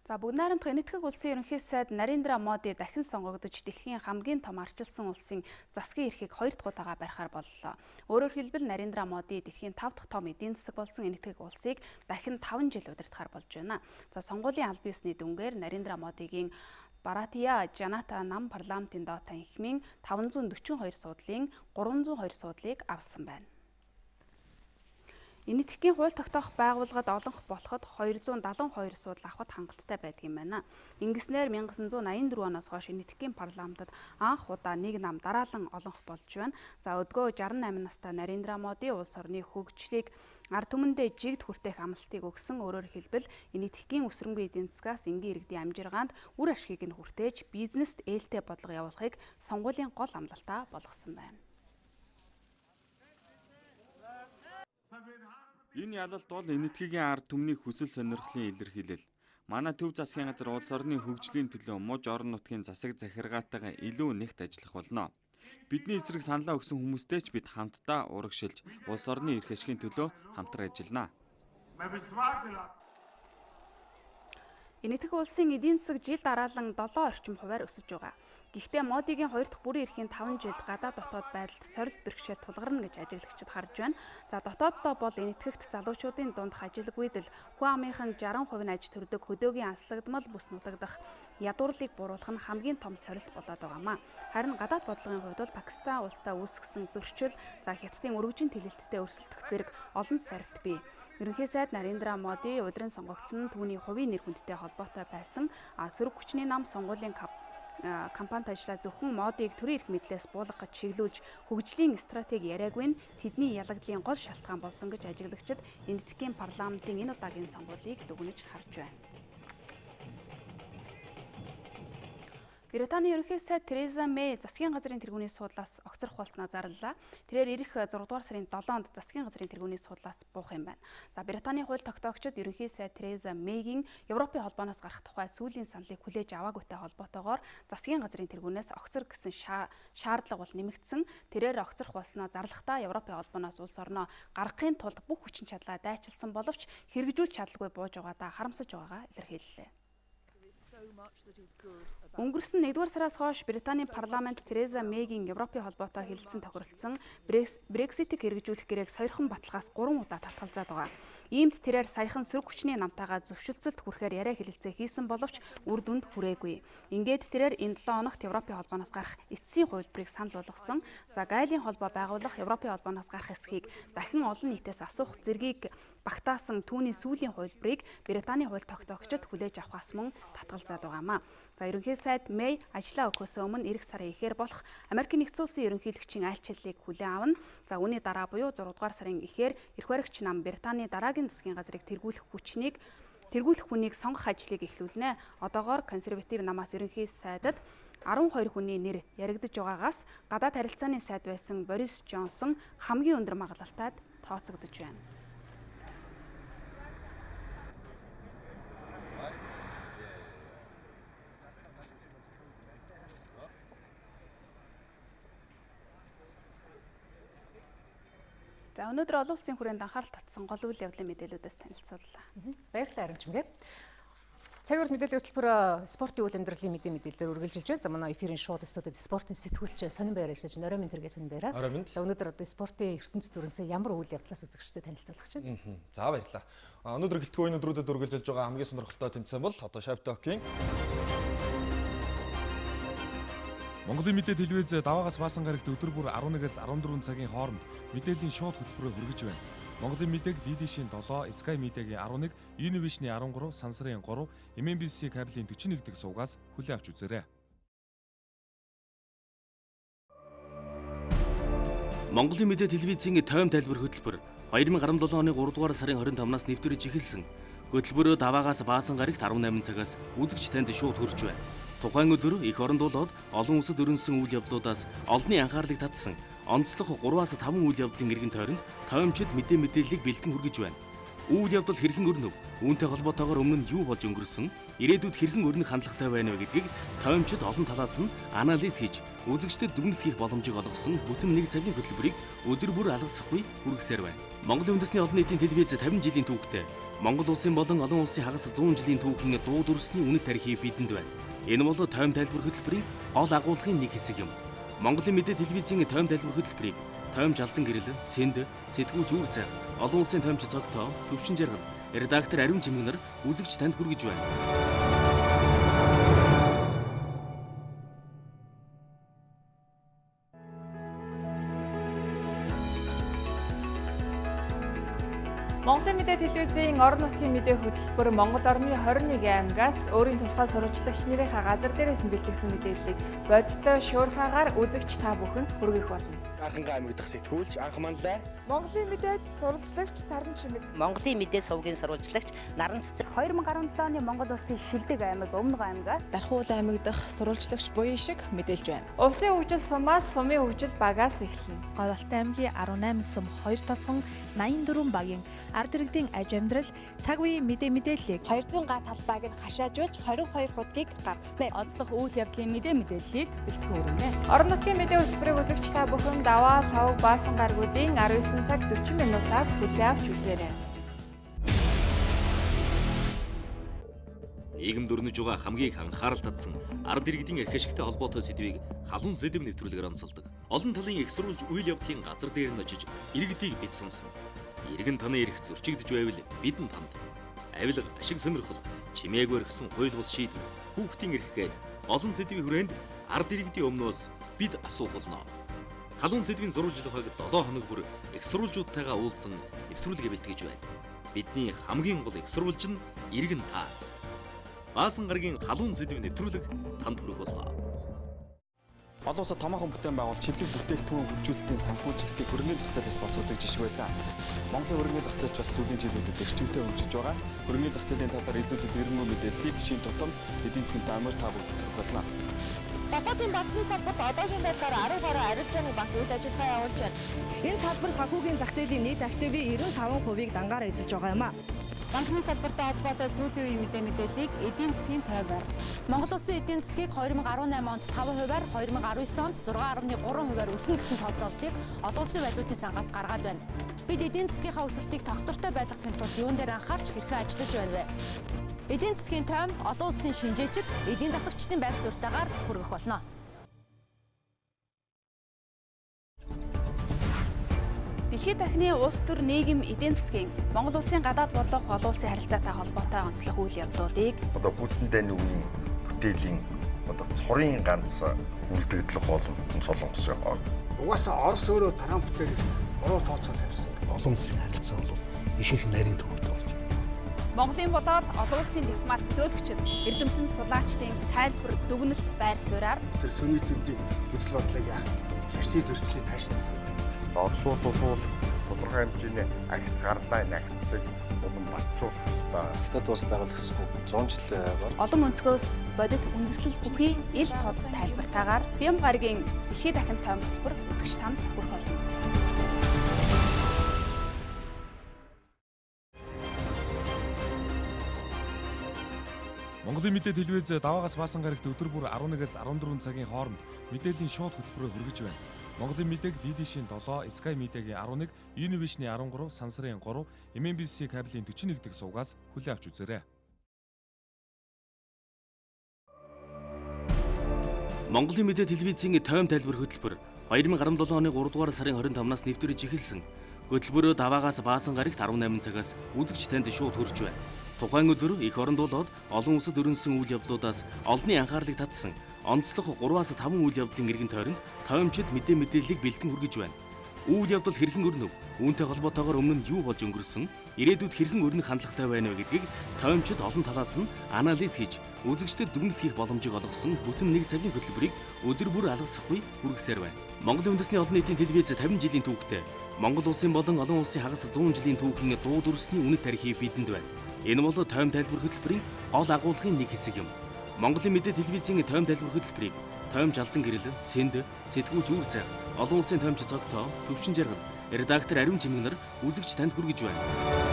За бүгд найрамдах энэтхэг улсын ерөнхий сайд Нарендра Моди дахин сонгогдож дэлхийн хамгийн том арчилсан улсын засгийн эрхийг хоёр дахь удаага барихаар боллоо. Өөрөөр хэлбэл Нарендра Моди дэлхийн 5 дахь том эдийн засаг болсон энэтхэг улсыг дахин 5 жил удирдахаар болж байна. За сонгуулийн албан ёсны дүнгээр Нарендра Модигийн Баратия Жаната нам парламентын доод танхимын 542 суудлын 302 суудлыг авсан байна. Энэтхэгийн хууль тогтоох байгууллагад олонх болоход 272 суудал авахд хангалттай байдаг юм байна. Ингэснээр 1984 оноос хойш энэтхэгийн парламентод анх удаа нэг нам дараалан олонх болж байна. За өдгөө 68 настай Нарендра Моди улс орны хөгжлийг ард түмэндээ жигд хүртээх амлалтыг өгсөн. Өөрөөр хэлбэл энэтхэгийн өсрөнгүй эдийн засгаас энгийн иргэдийн амжиргаанд үр ашгийг нь хүртээж бизнест ээлтэй бодлого явуулахыг сонгуулийн гол амлалтаа болгосон байна. Энэ ялалт бол энэтхэгийн ард түмний хүсэл сонирхлын илэрхийлэл. Манай төв засгийн газар улс орны хөгжлийн төлөө муж орон нутгийн засаг захиргаатайгаа илүү нэгт ажиллах болно. Бидний эсрэг саналаа өгсөн хүмүүстэй ч бид хамтдаа урагшилж улс орны эрх ашигын төлөө хамтран ажиллана. Энэтхэг улсын эдийн засаг жил дараалан 7 орчим хувиар өсөж байгаа. Гэхдээ Модигийн 2 дахь бүрийн эрхийн 5 жилд гадаад дотоод байдалд сорилт бэрхшээл тулгарна гэж ажиглагчид харж байна. За дотооддоо бол энэтхэгт залуучуудын дунд хажилгүйдэл, хүн амынхан 60% нь аж төрдөг хөдөөгийн анслагдмал бүс нутагдах ядуурлыг буруулах нь хамгийн том сорилт болоод байгаамаа. Харин гадаад бодлогын хувьд бол Пакистан улстай үүсгэсэн зөрчил, за Хятадын өргөжин тэлэлттэй өрсөлдөх зэрэг олон сорилт бий. Ерөнхий сайд Нарендра Моди улиран сонгогдсон түүний хувийн нэр хүндтэй холбоотой байсан сөрөг хүчний нам сонгуулийн кампанит ажиллаа зөвхөн Модиг төрийн эрх мэдлээс буулгах гэж чиглүүлж хөгжлийн стратеги яриаггүй нь тэдний ялагдлын гол шалтгаан болсон гэж ажиглагчид энэтхэгийн парламентын энэ удаагийн сонгуулийг дүгнэж харж байна. Британий ерөнхий сайд Тереза Мэй засгийн газрын тэргүүний суудлаас огцрох болсноо зарлалаа. Тэрээр ирэх 6 дугаар сарын 7-нд засгийн газрын тэргүүний суудлаас буух юм байна. За Британий хууль тогтоогчид ерөнхий сайд Тереза Мэйгийн Европын холбооноос гарах тухай сүүлийн саналыг хүлээж аваагүйтэй холбоотойгоор засгийн газрын тэргүүнээс огцрох гэсэн шаардлага бол нэмэгдсэн. Тэрээр огцрох болсноо зарлахдаа Европын холбооноос улс орноо гаргахын тулд бүх хүчин чадлаа дайчилсан боловч хэрэгжүүлж чадалгүй бууж байгаадаа харамсаж байгаагаа илэрхийллээ. Өнгөрсөн 1-р сараас хойш Британийн парламент Тереза Мэйгийн Европын холбоотой хэлэлцэн тохиролцсон Брекситийг хэрэгжүүлэх гэрээг сойрхон баталгаас 3 удаа татгалзаад байгаа. Иймд тэрээр саяхан сөрөг хүчний намтайгаа зөвшөлтсөлд хүрэхээр яриа хэлэлцээ хийсэн боловч үр дүнд хүрээгүй. Ингээд тэрээр энэ 7 хоногт Европын холбооноос гарах эцсийн хувилбарыг санал болгосон. За гайлын холбоо байгуулах Европын холбооноос гарах эсхийг дахин олон нийтээс асуух зэргийг багтаасан түүний сүүлийн хувилбарыг Британий хууль тогтоогчид хүлээж авахаас мөн татгалзаад байгаамаа. За ерөнхий сайд Мэй ажлаа өгөхөөс өмнө эх сарын эхээр болох Америкийн нэгдсэн улсын ерөнхийлөгчийн айлчлалыг хүлээн авна. За үүний дараа буюу 6 дугаар сарын эхээр эрх баригч нам Британий дараагийн засгийн газрыг тэргүүлэх хүнийг сонгох ажлыг эхлүүлнэ. Одоогоор консерватив намаас ерөнхий сайдад 12 хүний нэр яригдж байгаагаас гадаад харилцааны сайд байсан Борис Джонсон хамгийн өндөр магадлалтад тооцогдож байна. За өнөөдөр олон улсын хүрээнд анхаарал татсан гол үйл явдлын мэдээлүүдээс танилцууллаа. Баярлалаа Аримчмгээ. Цагийн мэдээллийн хөтөлбөр спортын үйл амьдралын мэдээлэлээр үргэлжилж байна. За манай эфирийн шууд студид спортын сэтгүүлч Сонин Баяр ирсэн чинь орой минь зэрэг Сонин Баяраа. За өнөөдөр спортын ертөнцийн дүрнсээ ямар үйл явдлаас үзэгчдэд танилцуулах чинь. За баярлалаа. Өнөөдөр гэлтгүүний өдрүүдэд үргэлжилж байгаа хамгийн сонирхолтой тэмцээн бол одоо Шавтокийн Монголын мэдээ телевиз даваагаас баасан гарагт өдөр бүр 11-ээс 14 цагийн хооронд мэдээллийн шууд хөтөлбөрөөр хүргэж байна. Монголын мэдээг DD-шийн 7, Sky Media-гийн 11, Univision-ийн 13, Сансарын 3, MNBC кабелийн 41 дэх сувгаас хүлээн авч үзээрэй. Монголын мэдээ телевизийн тойм тайлбар хөтөлбөр 2017 оны 3 дугаар сарын 25-наас нэвтрэж эхэлсэн. Хөтөлбөрөө даваагаас баасан гарагт 18 цагаас үзэгч танд шууд хүрч байна. Тухайн өдөр эх оронд болоод олон улсад өрнөсөн үйл явдлуудаас олонний анхаарлыг татсан онцлог 3-5 үйл явдлын эргэн тойронд тоймчид мэдээллийг бэлдэн хүргэж байна. Үйл явдал хэрхэн өрнөв? Үүнтэй холбоотойгоор өмнө нь юу болж өнгөрсөн? Ирээдүйд хэрхэн өрнөх хандлагатай байна вэ гэдгийг тоймчид олон талаас нь анализ хийж үзэгчдэд дүгнэлт хийх боломжийг олгосон бүтэн 1 цагийн хөтөлбөрийг өдөр бүр алгасахгүй хүргэсээр байна. Монголын үндэсний олон нийтийн телевиз 50 жилийн түүхтэй Монгол улсын болон олон улсын хагас 100 жилийн түүхийн дуу дүрсний үнэт тарихыг бидэнд байна. Энэ бол тойм тайлбар хөтөлбөрийн гол агуулгын нэг хэсэг юм. Монголын мэдээ телевизийн тойм тайлбар хөтөлбөрийг тойм жалдан гэрэл, цэнд, сэтгүүлч үр цайх, олон улсын тоймч цогтоо, төвшин жаргал, редактор Ариун Чимгэнэр үзэгч танд хүргэж байна. Монголын мэдээ телевизийн орон нутгийн мэдээ хөтөлбөр Монгол орны 21 аймагаас өөрийн тусгай сурвалжлагч нэрийнхээ газар дээрээс нь бэлтгэсэн мэдээллийг бодиттой шуурхаагаар үзэгч та бүхэнд хүргэх болно. Анхангаа аймаг дахь сэтгүүлч анх манлай. Монголын мэдээд сурвалжлагч Саран Чимэг. Монголын мэдээ сувгийн сурвалжлагч Наран Цэцэг. 2017 оны Монгол улсын шилдэг аймаг Өмнөг аймагаас Дархуул аймаг дахь сурвалжлагч Буян шиг мэдээлж байна. Улсын хөгжил сумаас сумын хөгжил багаас эхэлнэ. Говьалтай аймгийн 18 сум 2 тосгон 84 багийн ард иргэдийн аж амьдрал Цагийн мэдээллийг 200 га талбайг нь хашаажуулж 22 хуудгийг гаргахтай. онцлог үйл явдлын мэдээллийг бэлтгэн өргөнэ. Орон нутгийн мэдээ хөтөлбөрийг үзэгч та бүхэн даваа суваг баасан гаргуудын 19 цаг 40 минутаас хүлээн авч үзээрэй. Нийгэм дөрнөж байгаа хамгийн их анхаарал татсан ард иргэдийн эрх ашигтай холбоотой сэдвийг халуун сэдэв нэвтрүүлгээр онцолдог. Олон талын их сурвалж үйл явдлын газар дээр нь очиж иргэдийг бид сонсно. Иргэн таны эрх зөрчигдөж байвал бидэнд танд. Авилга, ашиг сонирхол, чимээг өргсөн хууль бус шийдвэр, хүүхдийн эрх гээд олон сэдвийн хүрээнд ард иргэдийн өмнөөс бид асуух болно. Халуун сэдвийн сурвалжлагыг 7 хоног бүр их сурвалжуудтайгаа уулзсан нэвтрүүлгээ бэлтгэж байна. Бидний хамгийн гол их сурвалж нь иргэн та. Баасан гарагийн халуун сэдвийн нэвтрүүлэг танд хүрэх болно. Олон улсад томоохон бүтээн байгуул чиглэг бүтээгдэхүүн хөгжүүлэлтийн санхүүжилтийг хөрөнгөний зах зээлээс босгодог жишг байдаг. Монголын хөрөнгөний зах зээлч бас сүүлийн жилүүдэд эрчимтэй хөгжиж байгаа. Хөрөнгөний зах зээлийн талаар илүү дэлгэрэнгүй мэдээллийг шин тутам эдийн засгийн аймаг та бүхэнд хүргэх болно. Дотоодын банкны салбарт одоогийн байдлаар 10 гаруй арилжааны банк үйл ажиллагаа явуулж байна. Энэ салбар санхүүгийн зах зээлийн нийт активын 95%-ыг дангаараа эзэлж байгаа юм а. Банкны салбартай холбоотой сүүлийн үеийн мэдээллийг эдийн засгийн тойм байна. Монгол улсын эдийн засгийг 2018 онд 5%-аар 2019 онд 6.3%-аар өснө гэсэн тооцооллыг олон улсын валютын сангаас гаргаад байна. Бид эдийн засгийнхаа өсөлтийг тогтвортой байлгахын тулд юун дээр анхаарч хэрхэн ажиллаж байна вэ? эдийн засгийн тойм олон улсын шинжээчид эдийн засагчдын байр суурьтайгаар хүргэх болно. Дэлхийн дахны улс төр нийгэм эдийн засгийн Монгол улсын гадаад бодлого олон улсын харилцаатай холбоотой онцлог үйл явдлуудыг одоо бүтэн дайны үеийн бүтээлийн одоо цорын ганц үлдэгдэл хоолн Солонгос яваа. Угаасаа Орос өөрөө Трамптэй буруу тооцоо тавьсан. Олон улсын харилцаа бол их нарийн төвд болж байна. Монголын болоод олон улсын дипломат төлөөлөгчд эрдэмтэн судлаачдын тайлбар дүгнэлт байр сууриар тэр сүнитүүдийн үзэл бодлыг яах шашны зөрчлийн таашна. Оросууд бол тодорхой хэмжээний агц гарлаа агцсыг улам батжуулах хэрэгтэй. Хятад улс байгуулах гэсэн 100 жилийн аваар олон өнцгөөс бодит үндэслэл бүхий ил тод тайлбартаагаар бям гарагийн дэлхийн дахин тойм хөтөлбөр үзэгч танд хүрэх болно. Монголын мэдээ телевиз даваагаас баасан гарагт өдөр бүр 11-ээс 14 цагийн хооронд мэдээллийн шууд хөтөлбөрөөр хүргэж байна. Монголын мэдээг DD-шийн 7, Sky Media-гийн 11, Univision-ийн 13, Сансарын 3, MNBC кабелийн 41 дэх сувгаас хүлээн авч үзээрэй. Монголын мэдээ телевизийн тойм тайлбар хөтөлбөр 2017 оны 3 дугаар сарын 25-наас нэвтрэж эхэлсэн. Хөтөлбөрөө даваагаас баасан гарагт 18 цагаас үзэгч танд шууд хүрч байна. Тухайн өдөр эх оронд болоод олон улсад өрнөсөн үйл явдлуудаас олонний анхаарлыг татсан онцлог 3-5 үйл явдлын эргэн тойронд тоймчид мэдээллийг бэлдэн хүргэж байна. Үйл явдал хэрхэн өрнөв? Үүнтэй холбоотойгоор өмнө нь юу болж өнгөрсөн? Ирээдүйд хэрхэн өрнөх хандлагатай байна вэ гэдгийг тоймчид олон талаас нь анализ хийж, үзэгчдэд дүгнэлт хийх боломжийг олгосон бүтэн 1 цагийн хөтөлбөрийг өдөр бүр алгасахгүй хүргэсээр байна. Монголын үндэсний олон нийтийн телевиз 50 жилийн түүхтэй Монгол улсын болон олон улсын хагас 100 жилийн түүхийн дуу дүрсний үнэт тарихыг бидэнд байна. Энэ бол тойм тайлбар хөтөлбөрийн гол агуулгын нэг хэсэг юм. Монголын мэдээ телевизийн тойм тайлбар хөтөлбөрийг тоймч алдан гэрэл, цэнд, сэтгүүлч үр цайх, олон улсын тоймч цогтоо, төвшин жаргал, редактор Ариун Чимгэнэр үзэгч танд хүргэж байна.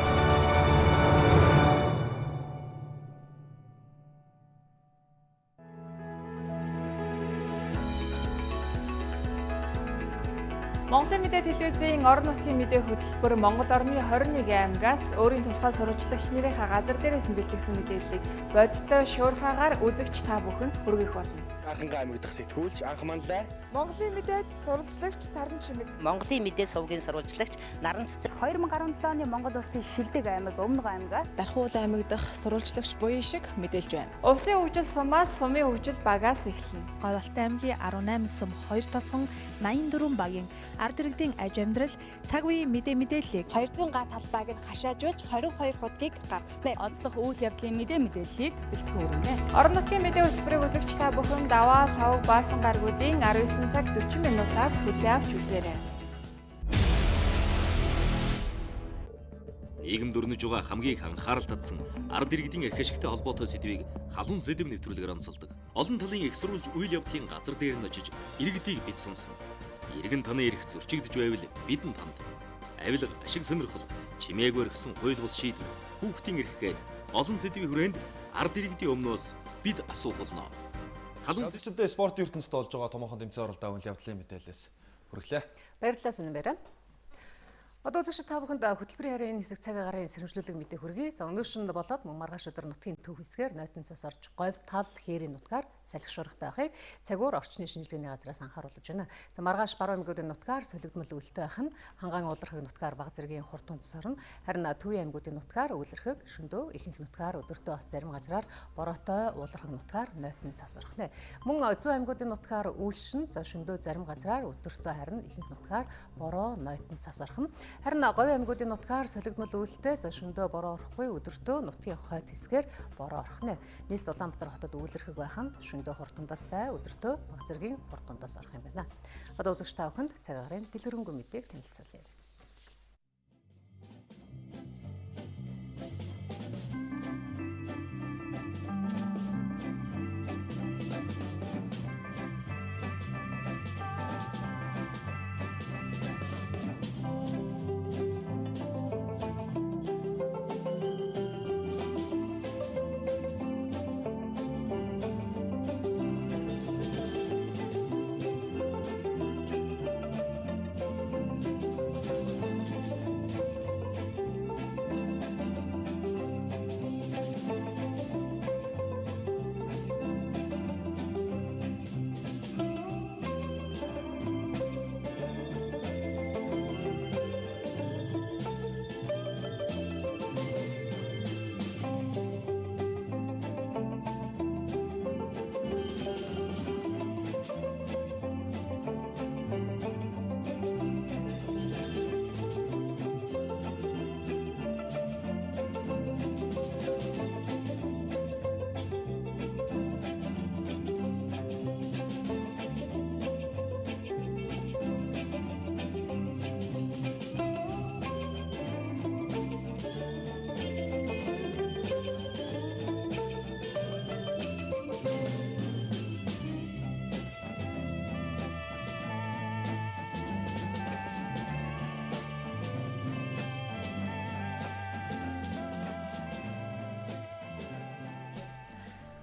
Монголын мэдээ телевизийн орон нутгийн мэдээ хөтөлбөр Монгол орны 21 аймагаас өөрийн тусгай сурвалжлагч нарийнхаа газар дээрээс нь бэлтгэсэн мэдээллийг бодиттой шуурхаагаар үзэгч та бүхэнд хүргэх болно. Анхангаа аймаг дахь сэтгүүлч анх манлай. Монголын мэдээд сурвалжлагч Саран Чимэг. Монголын мэдээ сувгийн сурвалжлагч Наран Цэцэг. 2017 оны Монгол улсын шилдэг аймаг Өмнөг аймагаас Дархуул аймаг дахь сурвалжлагч Буян шиг мэдээлж байна. Улсын хөгжил сумаас сумын хөгжил багаас эхэлнэ. Говьалтай аймгийн 18 сум 2 тосгон 84 багийн ард иргэдийн аж амьдрал Цагийн мэдээллийг 200 га талбайг нь хашаажуулж 22 хуудгийг гаргахнэ. Онцлог үйл явдлын мэдээллийг бэлтгэн өргөнэ. Орон нутгийн мэдээ хөтөлбөрийг үзэгч та бүхэн даваа савг баасан гаргуудын 19 цаг 40 минутаас хүлээн авч үзээрэй. Нийгэмд өрнөж байгаа хамгийн их анхаарал татсан ард иргэдийн эрх ашигтай холбоотой сэдвийг халуун сэдэв нэвтрүүлгээр онцолдог. Олон талын их сурвалж үйл явдлын газар дээр нь очиж иргэдийг бид сонсно. Иргэн таны эрх зөрчигдөж байвал бидэнд танд. Авилга, ашиг сонирхол, чимээг өргсөн хууль бус шийдвэр, хүүхдийн эрх гээд олон сэдвийн хүрээнд ард иргэдийн өмнөөс бид асуух болно. Халуунчдад спортын ертөнцид болж байгаа томоохон тэмцээн оролдоо үйл явдлын мэдээлэлээс хүргэлээ. Баярлалаа Сүнбэрэ. Одоо үзэгчид та бүхэнд хөтөлбөрийн харийн хэсэг цаг агарын сэрэмжлүүлэг мэдээ хүргэе. За өнөөшөнд болоод мөн маргааш өдөр нутгийн төв хэсгээр нойтон цас орж говь тал хээрийн нутгаар салхишуурахтай байхыг цагуур орчны шинжилгээний газраас анхааруулж байна. За маргааш баруун аймагуудын нутгаар солигдмол өвөлтэй байх нь хангаан уулархаг нутгаар баг зэргийн хурдан цас орно. Харин төвийн аймагуудын нутгаар өвөлөрхөг, шөндөө, ихэнх нутгаар өдөртөө бас зарим газраар бороотой уулархаг нутгаар нойтон цас орох нэ. Мөн зүүн аймагуудын нутгаар өвөлшин, за шөндөө зарим газраар өдөртөө харин ихэнх нутгаар бороо нойтон цас орох нь. Харин говь аймагуудын нутгаар солигдмол өвөлтэй за шөндөө бороо орохгүй өдөртөө нутгийн хойд хэсгээр бороо орох нэ. Нийс Улаанбаатар хотод өвөлөрхөг байх нь шөндөө хурдандастай өдөртөө баг зэргийн хурдандас орох юм байна. Одоо үзэгч та бүхэнд цаг агарын дэлгэрэнгүй мэдээг танилцуулъя.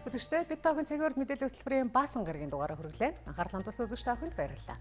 Үзэгчдээ бид та бүхэн цагийн урд мэдээллийн хөтөлбөрийн баасан гарагийн дугаараа хүргэлээ. Анхаарал хандуулсан үзэгч та бүхэнд баярлалаа.